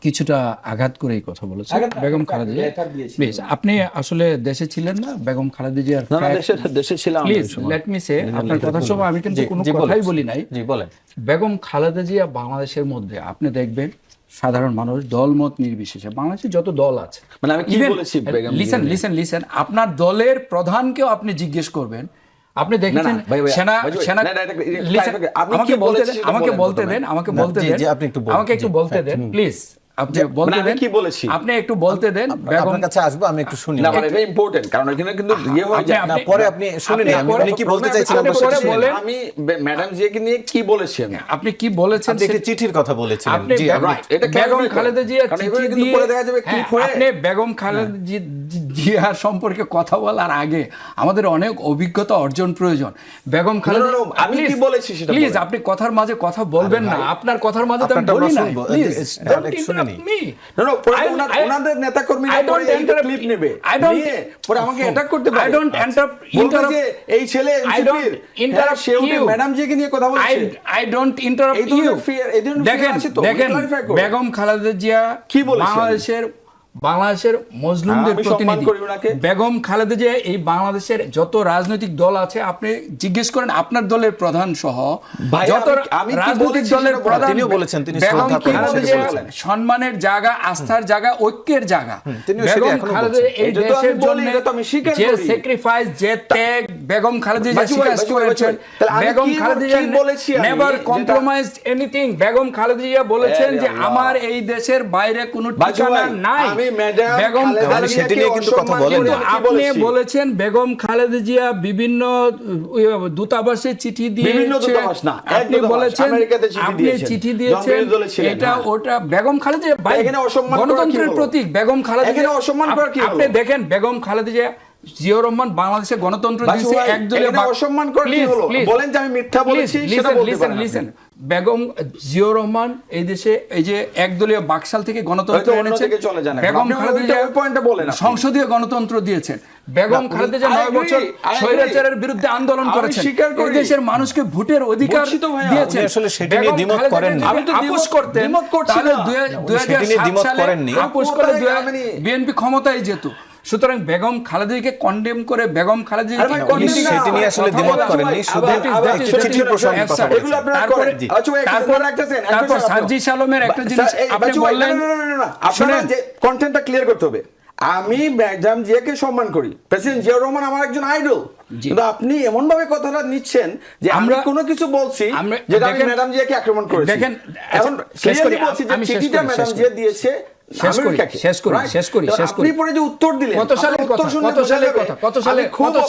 কিছুটা আঘাত করে এই কথা বলেছে। বেগম খালেদা জিয়া, প্লিজ, আপনি আসলে দেশে ছিলেন না? বেগম খালেদা জিয়ার দেশে ছিলাম, প্লিজ লেট মি সে, আপনার কথার সময় আমি কিন্তু কোনো কথাই বলি নাই। জি বলেন। বেগম খালেদা জিয়া বাংলাদেশের মধ্যে আপনি দেখবেন সাধারণ মানুষ দলমত নির্বিশেষে, বাংলাদেশে যত দল আছে, মানে আমি কি বলেছি, লিসেন, আপনার দলের প্রধানকেও আপনি জিজ্ঞেস করবেন, আপনি দেখেছেন সেনা আমাকে বলতে দেন আমাকে একটু বলতে দেন প্লিজ। আপনি বলতে দেন কি বলেছি, আপনি একটু বলতে দেন। আপনার কাছে আসবো, আমি একটু শুনি। না, এটা ইম্পর্টেন্ট, কারণ এখানে কিন্তু ইয়ে হয়ে যায় না। পরে আপনি শুনে নিন, আমি কি বলতে চাইছিলাম বলেন। আমি ম্যাডাম জিয়াকে নিয়ে কি বলেছেন, আপনি কি বলেছেন? আপনি একটি চিঠির কথা বলেছিলেন। জি, এটা বেগম খালেদা জিয়া চিঠি দিয়ে পরে দেখা যাবে ক্লিপ হয়ে। আপনি বেগম খালেদা জিয়া সম্পর্কে কথা বলার আগে আমাদের অনেক অভিজ্ঞতা অর্জন প্রয়োজন। বেগম খালেদা, আমি কি বলেছি সেটা প্লিজ আপনি কথার মাঝে কথা বলবেন না। আপনার কথার মাঝে তো আমি বলি না, প্লিজ ডোন্ট ইন্টারাপ্ট মি। ওনাদের নেতাকর্মীরা পরে এই ক্লিপ নেবে, নিয়ে পরে আমাকে অ্যাটাক করতে পারে। আই ডোন্ট ইন্টারাপ্ট এই ছেলে এনসিপির ম্যাডাম জিকে নিয়ে কথা বলছে। I don't interrupt you. দেখেন বেগম খালেদা জিয়া কি বলেছেন, বাংলাদেশের মজলুমদের প্রতিনিধি। বেগম খালেদা জিয়া এই বাংলাদেশের যত রাজনৈতিক দল আছে, আপনি জিজ্ঞেস করেন আপনার দলের প্রধান সহ যত রাজনৈতিক দলের প্রধান, তিনিও বলেছেন, তিনি বেগম খালেদা জিয়া সম্মানের জায়গা, আস্থার জায়গা, ঐক্যের জায়গা। বেগম খালেদা এই দেশের জন্য যে স্যাক্রিফাইস, যে ত্যাগ বেগম খালেদা জিয়া স্বীকার করেছেন। Begum Khaleda Zia never compromised anything. Begum Khaleda Zia বলেছেন যে আমার এই দেশের বাইরে কোনো ঠিকানা নাই। বেগম খালেদা জিয়া, আপনি বলেছেন বেগম খালেদা জিয়া বিভিন্ন দূতাবাসে চিঠি দিয়েছেন, আপনি বলেছেন আপনি চিঠি দিয়েছেন, এটা ওটা। বেগম খালেদা জিয়া গণতন্ত্রের প্রতীক। বেগম খালেদা জিয়া, আপনি দেখেন বেগম খালেদা জিয়া, জিয়াউর রহমান বাংলাদেশে গণতন্ত্র দিয়েছে একদলীয়, অসম্মান করে কি হলো? বলেন যে আমি মিথ্যা বলেছি, সেটা বলতে পারেন। লিসেন, বেগম জিয়াউর রহমান এই দেশে এই যে একদলীয় বাকশাল থেকে গণতন্ত্র এনেছে। বেগম খালেদা জিয়া সংসদীয় গণতন্ত্র দিয়েছেন। বেগম খালেদা জিয়া 9 বছর স্বৈরাচারের বিরুদ্ধে আন্দোলন করেছেন, এই দেশের মানুষকে ভোটের অধিকার দিয়েছেন। আসলে সেটা নিয়ে দ্বিমত করেননি, আমি তো আপোষ করতেন, তাহলে 2007 সালে আপোষ করে বিএনপি ক্ষমতায় যেত। সুতরাং বেগম খালেদাকে কন্ডেম করে বেগম খালেদা সেটি নিয়ে আসলে দ্বিমত করেননি, শুধু চিঠির প্রসঙ্গে কথা বলেছেন। তারপর সার্জিস আলমের একটা জিনিস আপনি বললেন, আপনারা যে কন্টেন্টটা ক্লিয়ার করতে হবে। আমি ম্যাডাম জিয়াকে সম্মান করি, প্রেসিডেন্ট জিয়াউর রহমান আমার একজন আইডল, কিন্তু আপনি এমন ভাবে কথাটা নিচ্ছেন যে আমরা কোনো কিছু বলছি যেটা আমি ম্যাডাম জিয়াকে আক্রমণ করেছি। দেখেন, এখন ক্লিয়ারলি বলছি যে চিঠিটা ম্যাডাম জিয়া দিয়েছে শেষ করি। আপনি পরে যে উত্তর দিলেন, কত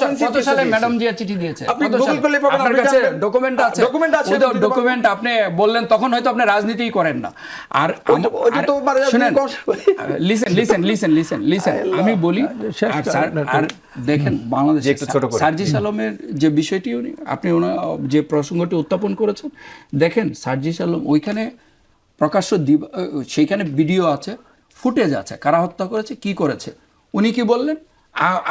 সালে ম্যাডাম জিয়া চিঠি দিয়েছে? আপনি গুগল করলে পাবেন, আপনার কাছে ডকুমেন্ট আছে, ডকুমেন্ট আপনি বললেন তখন হয়তো আপনি রাজনীতিই করেন না। আর শুনেন, লিসেন আমি বলি। আর দেখেন, বাংলাদেশে সার্জিস আলমের যে বিষয়টি আপনি যে প্রসঙ্গটি উত্থাপন করেছেন, দেখেন সার্জিস আলম ওইখানে প্রকাশ্য সেইখানে ভিডিও আছে, ফুটেজ আছে, কারা হত্যা করেছে, কি করেছে, উনি কি বললেন?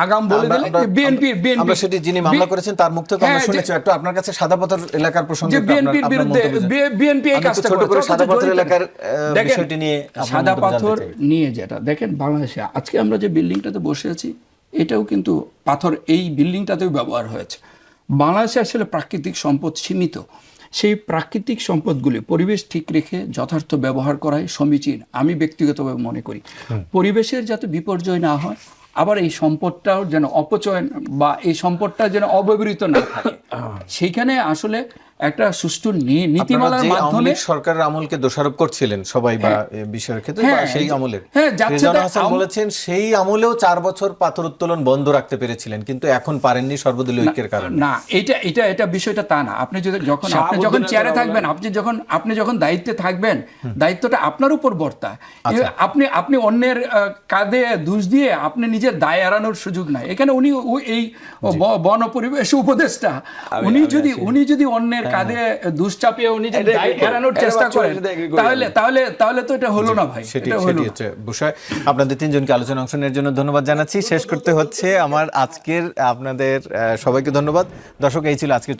আগাম বলে দিলেন বিএনপি আমরা সেটি যিনি মামলা করেছেন তার মুখ থেকে আমরা শুনেছি। একটু আপনার কাছে সাদাপাথর এলাকার প্রসঙ্গে বিএনপির বিরুদ্ধে বিএনপি এই কাজটা ছোট করে সাদাপাথর এলাকার বিষয়টি নিয়ে সাদাপাথর নিয়ে যেটা দেখেন, বাংলাদেশে আজকে আমরা যে বিল্ডিংটাতে বসে আছি এটাও কিন্তু পাথর এই বিল্ডিংটাতেও ব্যবহার হয়েছে। বাংলাদেশে আসলে প্রাকৃতিক সম্পদ সীমিত, সেই প্রাকৃতিক সম্পদগুলি পরিবেশ ঠিক রেখে যথার্থ ব্যবহার করাই সমীচীন আমি ব্যক্তিগতভাবে মনে করি। পরিবেশের যাতে বিপর্যয় না হয়, আবার এই সম্পদটাও যেন অপচয় বা এই সম্পদটা যেন অব্যবহৃত না থাকে, সেইখানে আসলে একটা সুষ্ঠু নীতিমালার মাধ্যমে সরকারের আমলকে দোষারোপ করছিলেন সবাই বা বিষয়ের ক্ষেত্রে বা সেই আমলের রেজাউল হাসান বলেছেন সেই আমলেও 4 বছর পাথর উত্তোলন বন্ধ রাখতে পেরেছিলেন, কিন্তু এখন পারেননি সর্বদলীয় ঐক্যের কারণে। না, এটা বিষয়টা তা না। আপনি যখন চেয়ারে থাকবেন, আপনি যখন দায়িত্বে থাকবেন, দায়িত্বটা আপনার উপর বর্তায়। আপনি অন্যের কাঁধে দোষ দিয়ে আপনি নিজের দায় এড়ানোর সুযোগ নাই। এখানে উনি এই বন পরিবেশ উপদেষ্টা, উনি যদি অন্যের কাঁধে দোষ চাপিয়ে উনি যদি দায় এড়ানোর চেষ্টা করেন, তাহলে তো এটা হলো না ভাই। সেটি হচ্ছে বিষয়। আপনাদের তিনজনকে আলোচনা অংশ নেওয়ার জন্য ধন্যবাদ জানাচ্ছি। শেষ করতে হচ্ছে আমার আজকের, আপনাদের সবাইকে ধন্যবাদ। দর্শক, এই ছিল আজকের